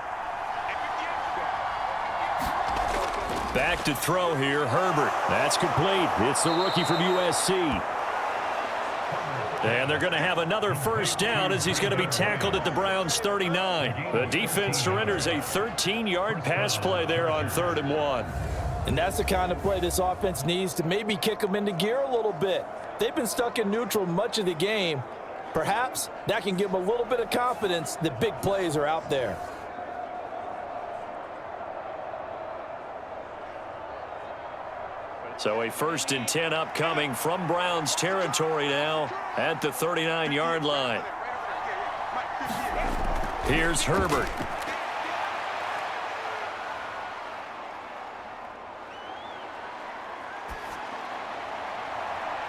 Back to throw here, Herbert. That's complete. It's the rookie from USC. And they're going to have another first down as he's going to be tackled at the Browns' 39. The defense surrenders a 13-yard pass play there on 3rd and 1. And that's the kind of play this offense needs to maybe kick them into gear a little bit. They've been stuck in neutral much of the game. Perhaps that can give them a little bit of confidence that big plays are out there. So a 1st and 10 upcoming from Browns territory now at the 39-yard line. Here's Herbert.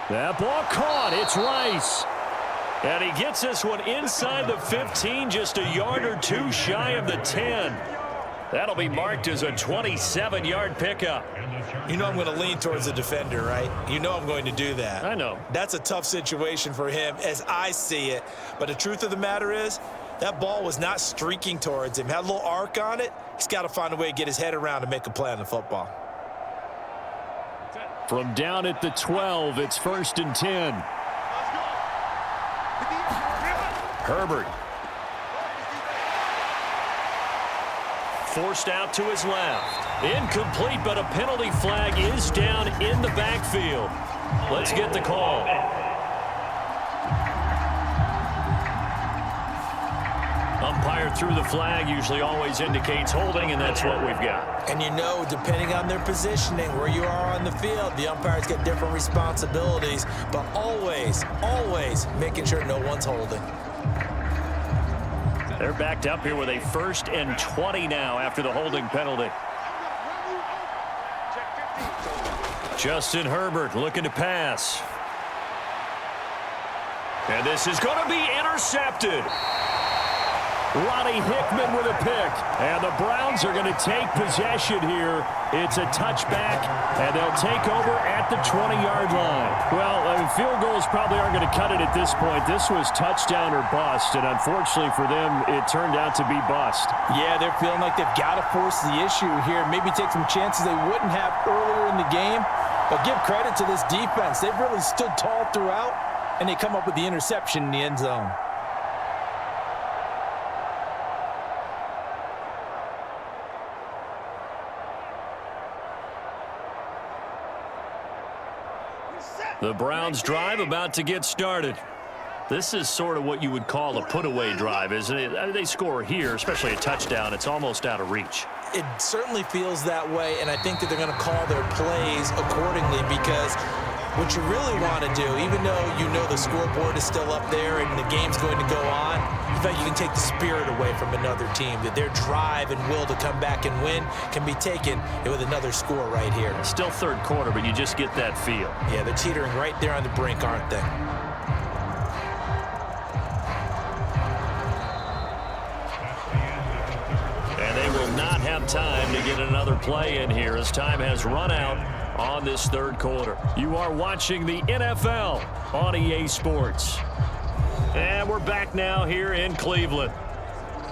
That ball caught. It's Rice. And he gets this one inside the 15, just a yard or 2 shy of the 10. That'll be marked as a 27-yard pickup. You know I'm going to lean towards the defender, right? You know I'm going to do that. I know. That's a tough situation for him as I see it. But the truth of the matter is, that ball was not streaking towards him. Had a little arc on it. He's got to find a way to get his head around and make a play on the football. From down at the 12, it's 1st and 10. Herbert. Forced out to his left. Incomplete, but a penalty flag is down in the backfield. Let's get the call. Umpire threw the flag, usually always indicates holding, and that's what we've got. And you know, depending on their positioning, where you are on the field, the umpires get different responsibilities, but always, always making sure no one's holding. They're backed up here with a 1st and 20 now after the holding penalty. Justin Herbert looking to pass. And this is going to be intercepted. Ronnie Hickman with a pick. And the Browns are going to take possession here. It's a touchback, and they'll take over at the 20-yard line. Well, field goals probably aren't going to cut it at this point. This was touchdown or bust, and unfortunately for them, it turned out to be bust. Yeah, they're feeling like they've got to force the issue here. Maybe take some chances they wouldn't have earlier in the game. But give credit to this defense. They've really stood tall throughout, and they come up with the interception in the end zone. The Browns drive about to get started. This is sort of what you would call a put-away drive, isn't it? They score here, especially a touchdown. It's almost out of reach. It certainly feels that way, and I think that they're going to call their plays accordingly because What you really want to do, even though you know the scoreboard is still up there and the game's going to go on, you feel like you can take the spirit away from another team, that their drive and will to come back and win can be taken with another score right here. Still third quarter, but you just get that feel. Yeah, they're teetering right there on the brink, aren't they? And they will not have time to get another play in here as time has run out on this third quarter. You are watching the NFL on EA Sports. And we're back now here in Cleveland.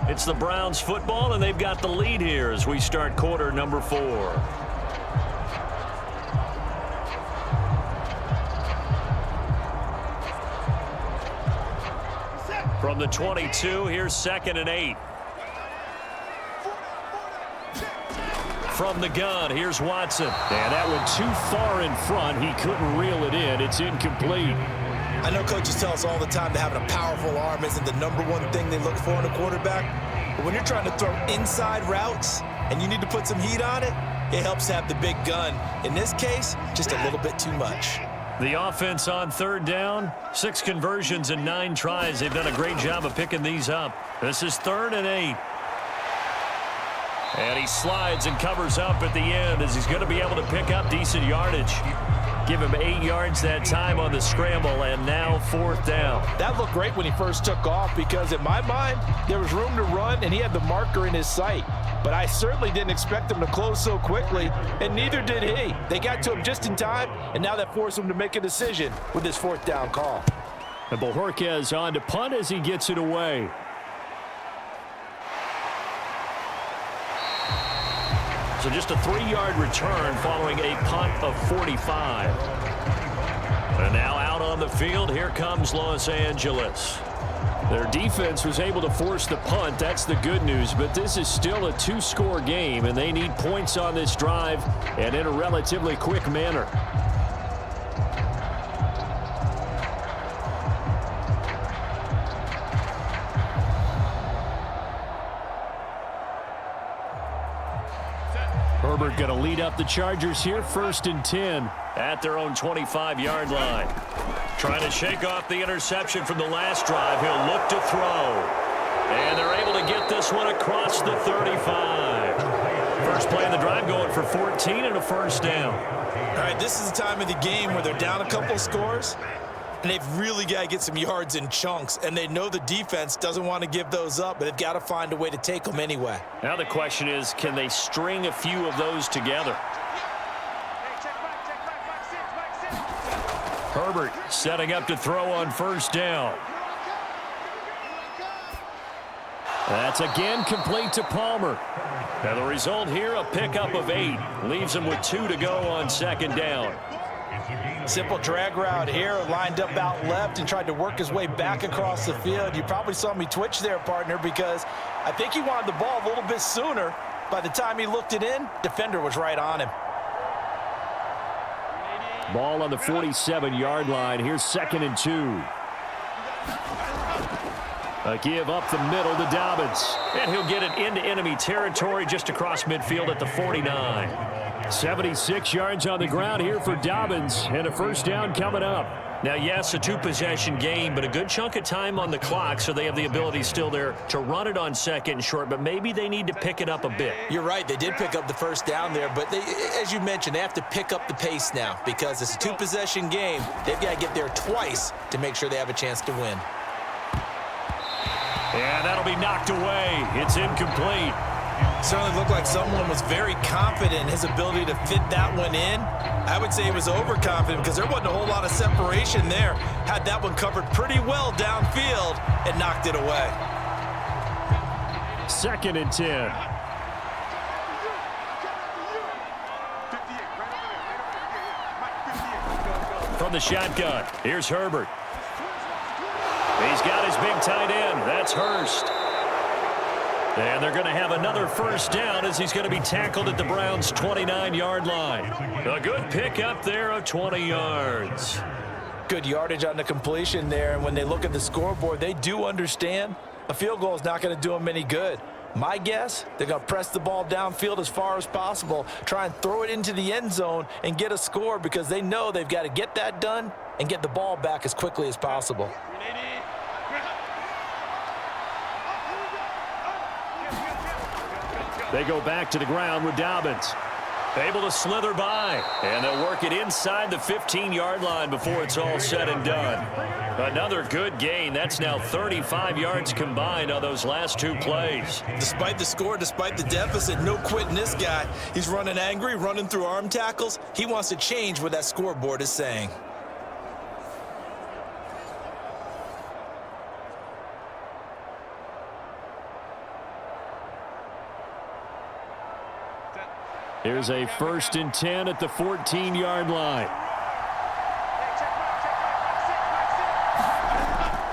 It's the Browns football, and they've got the lead here as we start quarter number 4. From the 22, here's 2nd and 8. From the gun, here's Watson. And that one too far in front. He couldn't reel it in. It's incomplete. I know coaches tell us all the time that having a powerful arm isn't the number one thing they look for in a quarterback. But when you're trying to throw inside routes and you need to put some heat on it, it helps to have the big gun. In this case, just a little bit too much. The offense on third down, 6 conversions and 9 tries. They've done a great job of picking these up. This is 3rd and 8. And he slides and covers up at the end as he's going to be able to pick up decent yardage. Give him 8 yards that time on the scramble, and now 4th down. That looked great when he first took off because, in my mind, there was room to run, and he had the marker in his sight. But I certainly didn't expect him to close so quickly, and neither did he. They got to him just in time, and now that forced him to make a decision with his 4th down call. And Bojorquez on to punt as he gets it away. So just a 3-yard return following a punt of 45. And now out on the field, here comes Los Angeles. Their defense was able to force the punt. That's the good news. But this is still a 2-score game, and they need points on this drive and in a relatively quick manner. Herbert going to lead up the Chargers here, 1st and 10. At their own 25-yard line. Trying to shake off the interception from the last drive. He'll look to throw. And they're able to get this one across the 35. First play of the drive going for 14 and a 1st down. All right, this is the time of the game where they're down a couple scores, and they've really got to get some yards in chunks, and they know the defense doesn't want to give those up, but they've got to find a way to take them anyway. Now the question is, can they string a few of those together? Herbert setting up to throw on 1st down. That's again complete to Palmer. Now the result here, a pickup of 8. Leaves him with 2 to go on 2nd down. Simple drag route here, lined up out left and tried to work his way back across the field. You probably saw me twitch there, partner, because I think he wanted the ball a little bit sooner. By the time he looked it in, defender was right on him. Ball on the 47-yard line. Here's 2nd and 2. A give up the middle to Dobbins. And he'll get it into enemy territory just across midfield at the 49. 76 yards on the ground here for Dobbins, and a 1st down coming up. Now, yes, a 2-possession game, but a good chunk of time on the clock, so they have the ability still there to run it on 2nd and short, but maybe they need to pick it up a bit. You're right. They did pick up the 1st down there, but as you mentioned, they have to pick up the pace now because it's a 2-possession game. They've got to get there twice to make sure they have a chance to win. Yeah, that'll be knocked away. It's incomplete. Certainly looked like someone was very confident in his ability to fit that one in. I would say he was overconfident because there wasn't a whole lot of separation there. Had that one covered pretty well downfield and knocked it away. 2nd and 10. From the shotgun, here's Herbert. He's got his big tight end. That's Hurst. And they're going to have another 1st down as he's going to be tackled at the Browns' 29-yard line. A good pickup there of 20 yards. Good yardage on the completion there, and when they look at the scoreboard, they do understand a field goal is not going to do them any good. My guess, they're going to press the ball downfield as far as possible, try and throw it into the end zone and get a score because they know they've got to get that done and get the ball back as quickly as possible. They go back to the ground with Dobbins. Able to slither by, and they'll work it inside the 15-yard line before it's all said and done. Another good gain. That's now 35 yards combined on those last two plays. Despite the score, despite the deficit, no quitting this guy. He's running angry, running through arm tackles. He wants to change what that scoreboard is saying. Here's a 1st and 10 at the 14-yard line.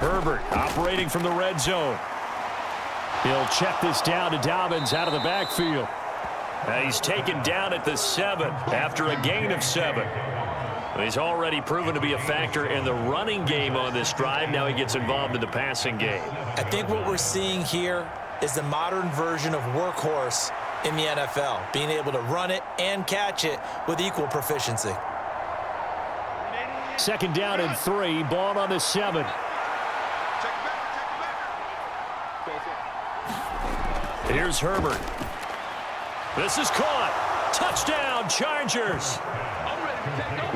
Herbert operating from the red zone. He'll check this down to Dobbins out of the backfield. Now he's taken down at the 7 after a gain of 7. He's already proven to be a factor in the running game on this drive. Now he gets involved in the passing game. I think what we're seeing here is the modern version of workhorse in the NFL, being able to run it and catch it with equal proficiency. 2nd down and 3, ball on the 7. Here's Herbert. This is caught. Touchdown, Chargers.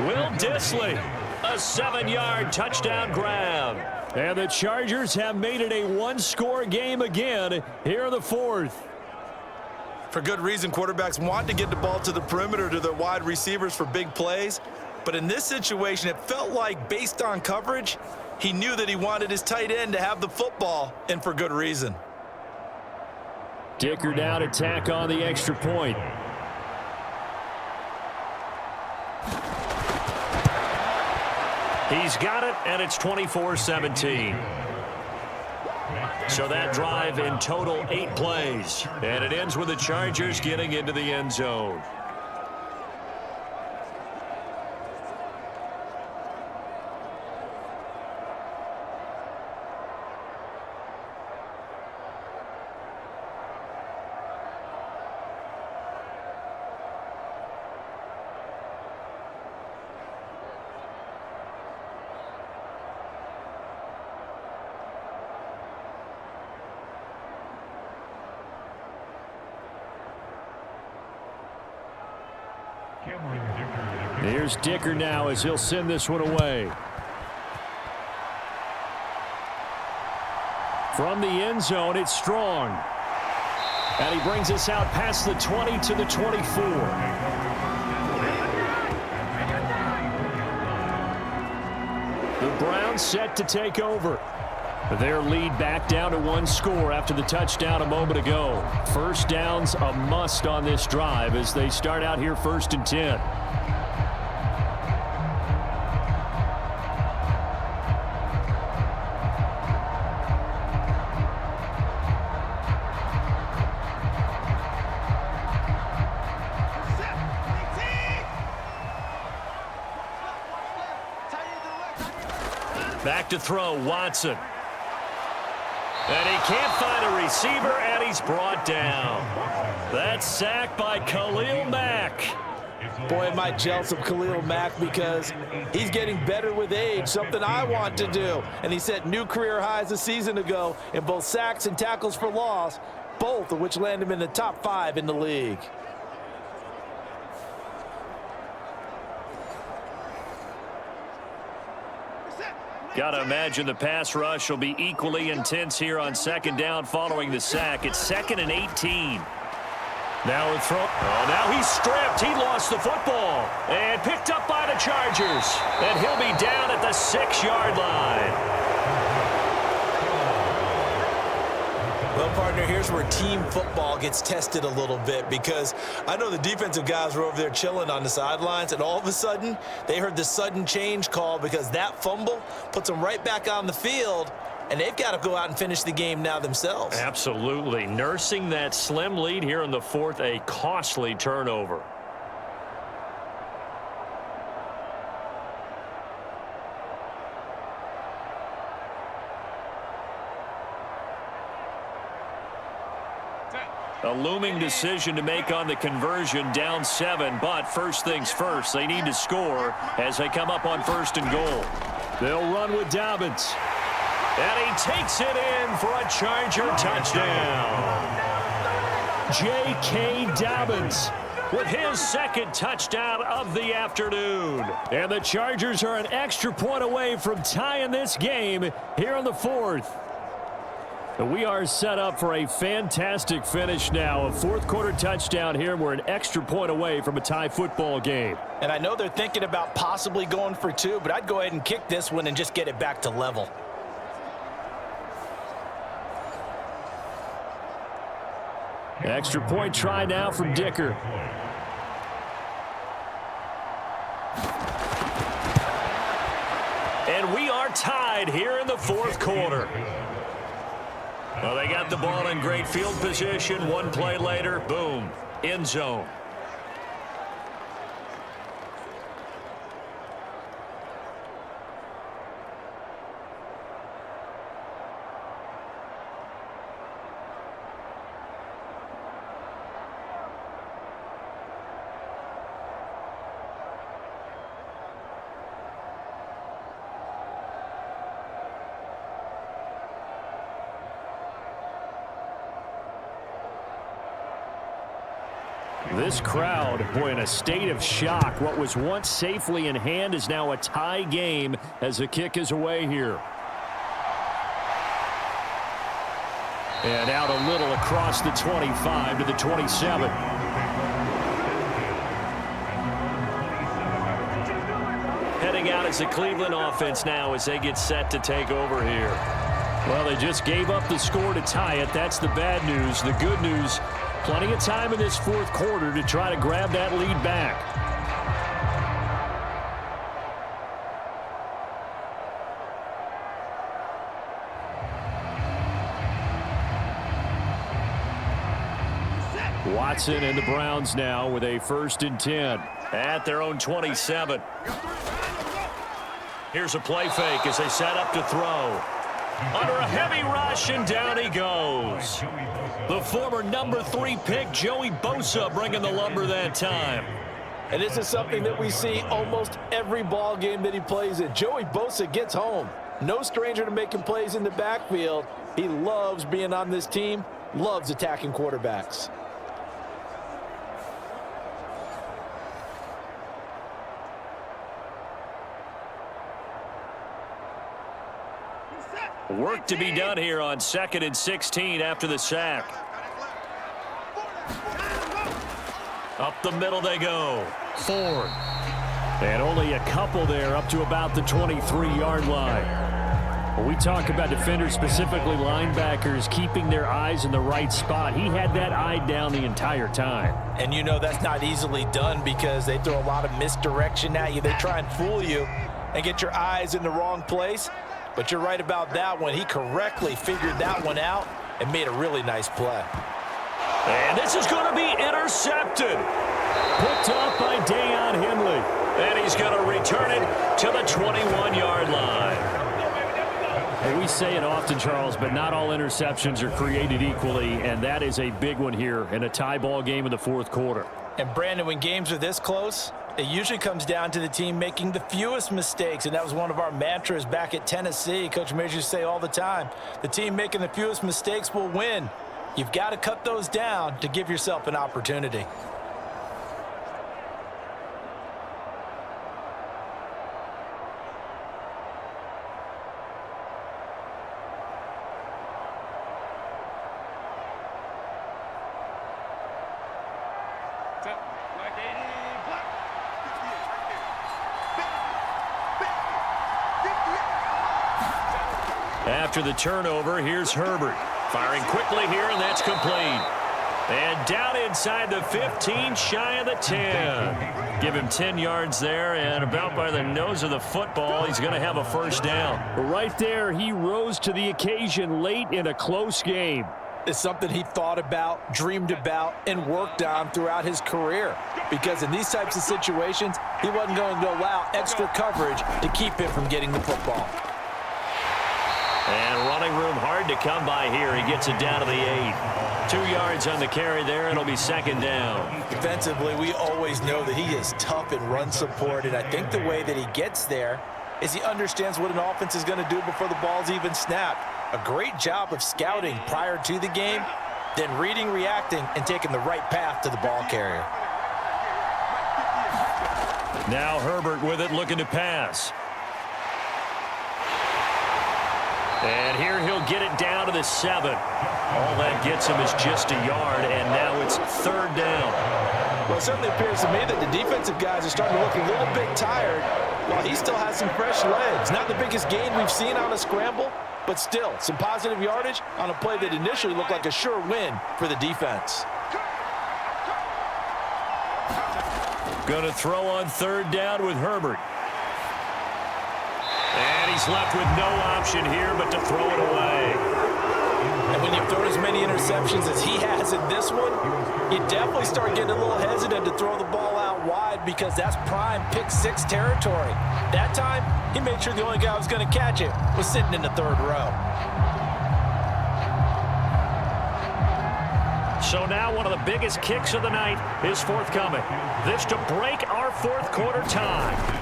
Will Dissly, a 7-yard touchdown grab. And the Chargers have made it a one-score game again here in the 4th. For good reason, quarterbacks want to get the ball to the perimeter to their wide receivers for big plays. But in this situation, it felt like, based on coverage, he knew that he wanted his tight end to have the football, and for good reason. Dicker down to tack on the extra point. He's got it, and it's 24-17. So that drive in total 8 plays. And it ends with the Chargers getting into the end zone. Here's Dicker now as he'll send this one away. From the end zone, it's Strong. And he brings us out past the 20 to the 24. The Browns set to take over. Their lead back down to 1 score after the touchdown a moment ago. 1st down's a must on this drive as they start out here 1st and 10. Back to throw, Watson. And he can't find a receiver, and he's brought down. That's sacked by Khalil Mack. Boy, I might gel some Khalil Mack because he's getting better with age, something I want to do. And he set new career highs a season ago in both sacks and tackles for loss, both of which land him in the top 5 in the league. Got to imagine the pass rush will be equally intense here on 2nd down following the sack. It's 2nd and 18. Now a throw. Oh, now he's stripped. He lost the football. And picked up by the Chargers. And he'll be down at the 6-yard line. Well, partner, here's where team football gets tested a little bit because I know the defensive guys were over there chilling on the sidelines, and all of a sudden, they heard the sudden change call because that fumble puts them right back on the field, and they've got to go out and finish the game now themselves. Absolutely. Nursing that slim lead here in the 4th, a costly turnover. A looming decision to make on the conversion, down 7, but first things first, they need to score as they come up on 1st and goal. They'll run with Dobbins. And he takes it in for a Charger touchdown. J.K. Dobbins with his 2nd touchdown of the afternoon. And the Chargers are an extra point away from tying this game here in the 4th. And we are set up for a fantastic finish now. A 4th quarter touchdown here. We're an extra point away from a tie football game. And I know they're thinking about possibly going for 2, but I'd go ahead and kick this one and just get it back to level. Extra point try now from Dicker. And we are tied here in the 4th quarter. Well, they got the ball in great field position. One play later, boom, end zone. This crowd, boy, in a state of shock. What was once safely in hand is now a tie game as the kick is away here. And out a little across the 25 to the 27. Heading out as the Cleveland offense now as they get set to take over here. Well, they just gave up the score to tie it. That's the bad news. The good news, plenty of time in this 4th quarter to try to grab that lead back. Watson and the Browns now with a 1st and 10. At their own 27. Here's a play fake as they set up to throw. Under a heavy rush, and down he goes. The former number 3 pick, Joey Bosa, bringing the lumber that time. And this is something that we see almost every ball game that he plays in. Joey Bosa gets home. No stranger to making plays in the backfield. He loves being on this team, loves attacking quarterbacks. Work to be done here on 2nd and 16 after the sack. Up the middle they go. Ford. And only a couple there up to about the 23-yard line. When we talk about defenders, specifically linebackers, keeping their eyes in the right spot, he had that eye down the entire time. And you know that's not easily done because they throw a lot of misdirection at you. They try and fool you and get your eyes in the wrong place. But you're right about that one. He correctly figured that one out and made a really nice play. And this is going to be intercepted. Picked off by Deion Henley. And he's going to return it to the 21-yard line. And we say it often, Charles, but not all interceptions are created equally, and that is a big one here in a tie ball game in the 4th quarter. And, Brandon, when games are this close, it usually comes down to the team making the fewest mistakes, and that was one of our mantras back at Tennessee. Coach Majors used to say all the time, the team making the fewest mistakes will win. You've got to cut those down to give yourself an opportunity. After the turnover, here's Herbert. Firing quickly here, and that's complete. And down inside the 15, shy of the 10. Give him 10 yards there, and about by the nose of the football, he's going to have a 1st down. Right there, he rose to the occasion late in a close game. It's something he thought about, dreamed about, and worked on throughout his career. Because in these types of situations, he wasn't going to allow extra coverage to keep him from getting the football. And running room hard to come by here. He gets it down to the 8. 2 yards on the carry there. It'll be second down. Defensively, we always know that he is tough in run support, and I think the way that he gets there is he understands what an offense is going to do before the ball's even snapped. A great job of scouting prior to the game, then reading, reacting, and taking the right path to the ball carrier. Now Herbert with it, looking to pass. And here he'll get it down to the 7. All that gets him is just a yard, and now it's third down. Well, it certainly appears to me that the defensive guys are starting to look a little bit tired while he still has some fresh legs. Not the biggest gain we've seen on a scramble, but still some positive yardage on a play that initially looked like a sure win for the defense. Going to throw on third down with Herbert. And he's left with no option here but to throw it away. And when you've thrown as many interceptions as he has in this one, you definitely start getting a little hesitant to throw the ball out wide because that's prime pick 6 territory. That time, he made sure the only guy who was going to catch it was sitting in the third row. So now one of the biggest kicks of the night is forthcoming. This to break our fourth quarter tie.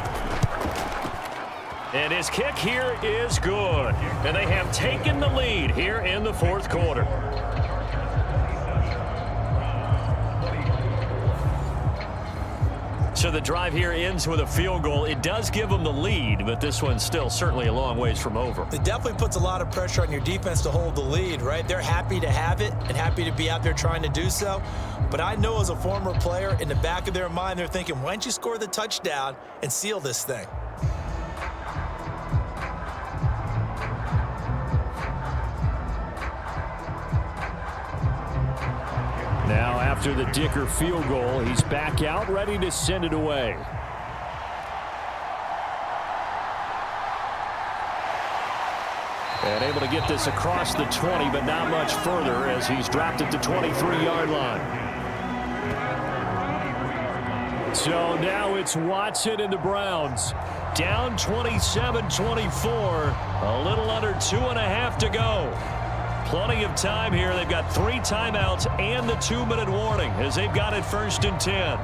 And his kick here is good. And they have taken the lead here in the fourth quarter. So the drive here ends with a field goal. It does give them the lead, but this one's still certainly a long ways from over. It definitely puts a lot of pressure on your defense to hold the lead, right? They're happy to have it and happy to be out there trying to do so. But I know as a former player, in the back of their mind, they're thinking, why don't you score the touchdown and seal this thing? Now after the Dicker field goal, he's back out ready to send it away. And able to get this across the 20, but not much further as he's dropped it to 23-yard line. So now it's Watson and the Browns. Down 27-24. A little under 2.5 to go. Plenty of time here. They've got 3 timeouts and the 2-minute warning as they've got it 1st and 10.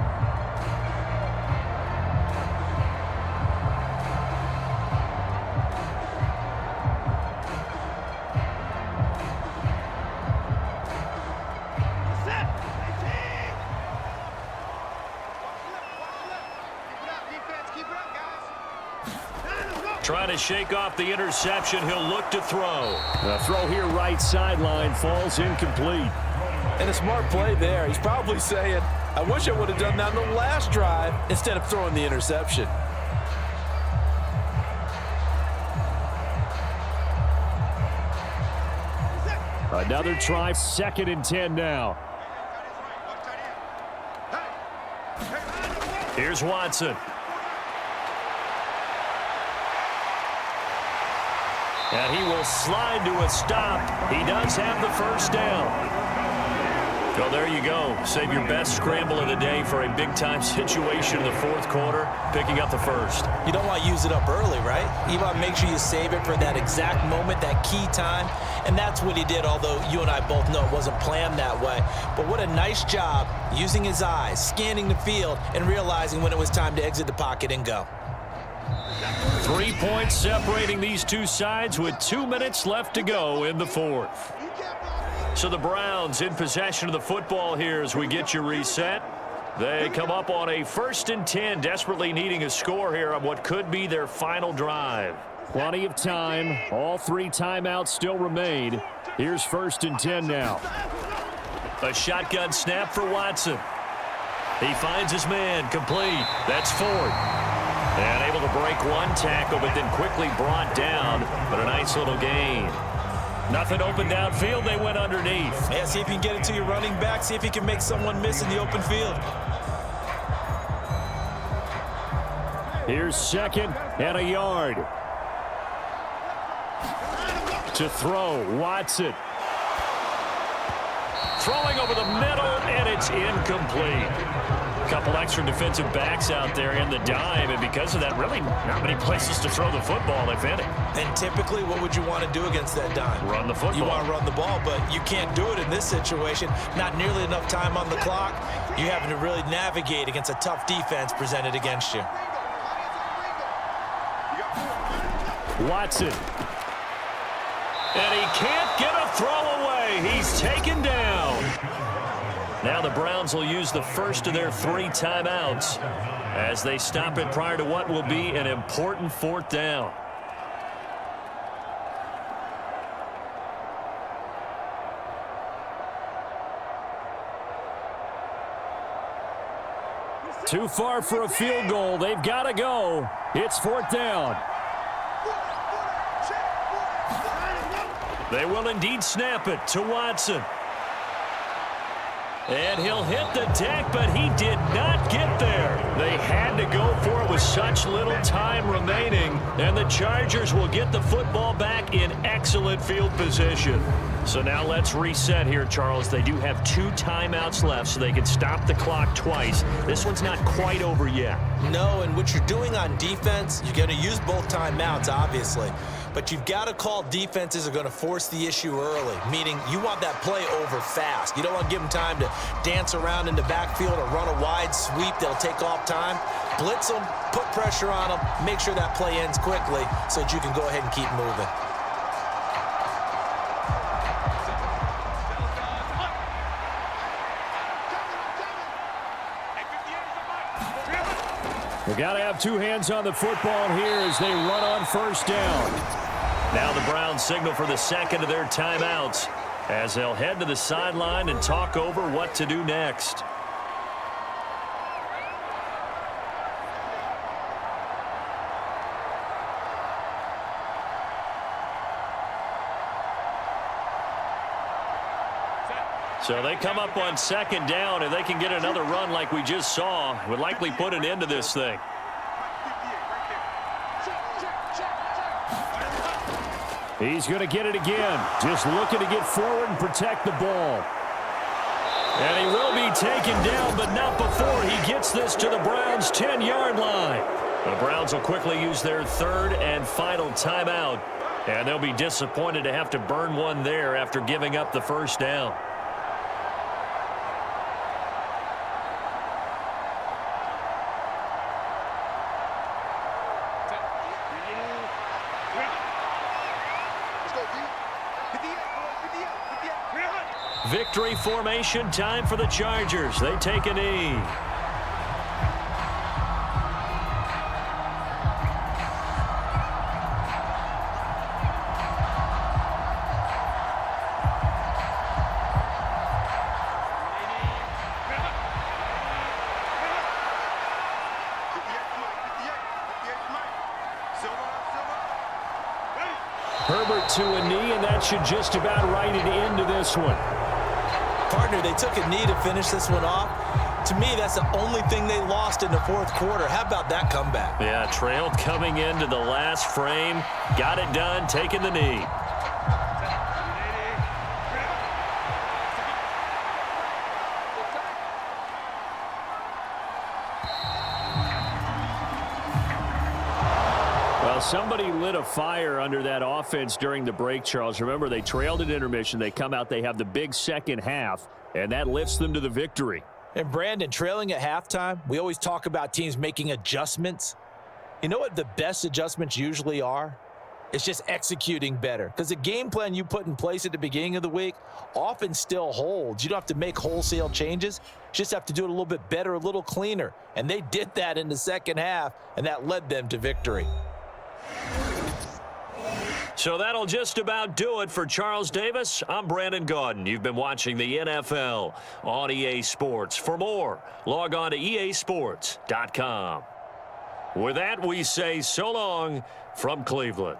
Trying to shake off the interception. He'll look to throw. The throw here right sideline falls incomplete. And a smart play there. He's probably saying, I wish I would have done that on the last drive instead of throwing the interception. Another try, 2nd and 10 now. Here's Watson. And he will slide to a stop. He does have the 1st down. Well, there you go. Save your best scramble of the day for a big-time situation in the 4th quarter, picking up the 1st. You don't want to use it up early, right? You want to make sure you save it for that exact moment, that key time. And that's what he did, although you and I both know it wasn't planned that way. But what a nice job using his eyes, scanning the field, and realizing when it was time to exit the pocket and go. 3 points separating these two sides with 2 minutes left to go in the 4th. So the Browns in possession of the football here as we get you reset. They come up on a 1st and 10, desperately needing a score here on what could be their final drive. Plenty of time. All 3 timeouts still remain. Here's 1st and 10 now. A shotgun snap for Watson. He finds his man, complete. That's Ford. And able to break 1 tackle, but then quickly brought down. But a nice little gain. Nothing open downfield. They went underneath. Yeah, see if you can get it to your running back. See if you can make someone miss in the open field. Here's 2nd and a yard. To throw, Watson. Throwing over the middle, and it's incomplete. A couple extra defensive backs out there in the dime, and because of that, really not many places to throw the football, if any. And typically, what would you want to do against that dime? Run the football. You want to run the ball, but you can't do it in this situation. Not nearly enough time on the clock. You're having to really navigate against a tough defense presented against you. Watson. And he can't get a throw away. He's taken down. Now the Browns will use the first of their 3 timeouts as they stop it prior to what will be an important 4th down. Too far for a field goal. They've got to go. It's 4th down. They will indeed snap it to Watson. And he'll hit the deck, but he did not get there. They had to go for it with such little time remaining, and the Chargers will get the football back in excellent field position. So now let's reset here, Charles. They do have 2 timeouts left, so they can stop the clock twice. This one's not quite over yet. No, and what you're doing on defense, you're going to use both timeouts, obviously. But you've got to call defenses are going to force the issue early, meaning you want that play over fast. You don't want to give them time to dance around in the backfield or run a wide sweep. They'll take off time. Blitz them, put pressure on them, make sure that play ends quickly so that you can go ahead and keep moving. We've got to have 2 hands on the football here as they run on 1st down. Now the Browns signal for the second of their timeouts as they'll head to the sideline and talk over what to do next. So they come up on 2nd down, and they can get another run like we just saw. Would likely put an end to this thing. He's going to get it again. Just looking to get forward and protect the ball. And he will be taken down, but not before he gets this to the Browns' 10-yard line. The Browns will quickly use their 3rd and final timeout, and they'll be disappointed to have to burn one there after giving up the 1st down. Victory formation time for the Chargers. They take a knee. Herbert to a knee, and that should just about write it into this one. Partner, they took a knee to finish this one off. To me, that's the only thing they lost in the 4th quarter. How about that comeback? Yeah, trailed coming into the last frame. Got it done, taking the knee. Well, somebody lit a fire under that offense during the break, Charles. Remember, they trailed at intermission. They come out, they have the big second half, and that lifts them to the victory. And Brandon, trailing at halftime, we always talk about teams making adjustments. You know what the best adjustments usually are? It's just executing better. Because the game plan you put in place at the beginning of the week often still holds. You don't have to make wholesale changes. You just have to do it a little bit better, a little cleaner. And they did that in the second half, and that led them to victory. So that'll just about do it for Charles Davis. I'm Brandon Gaudin. You've been watching the NFL on EA Sports. For more, log on to easports.com. With that, we say so long from Cleveland.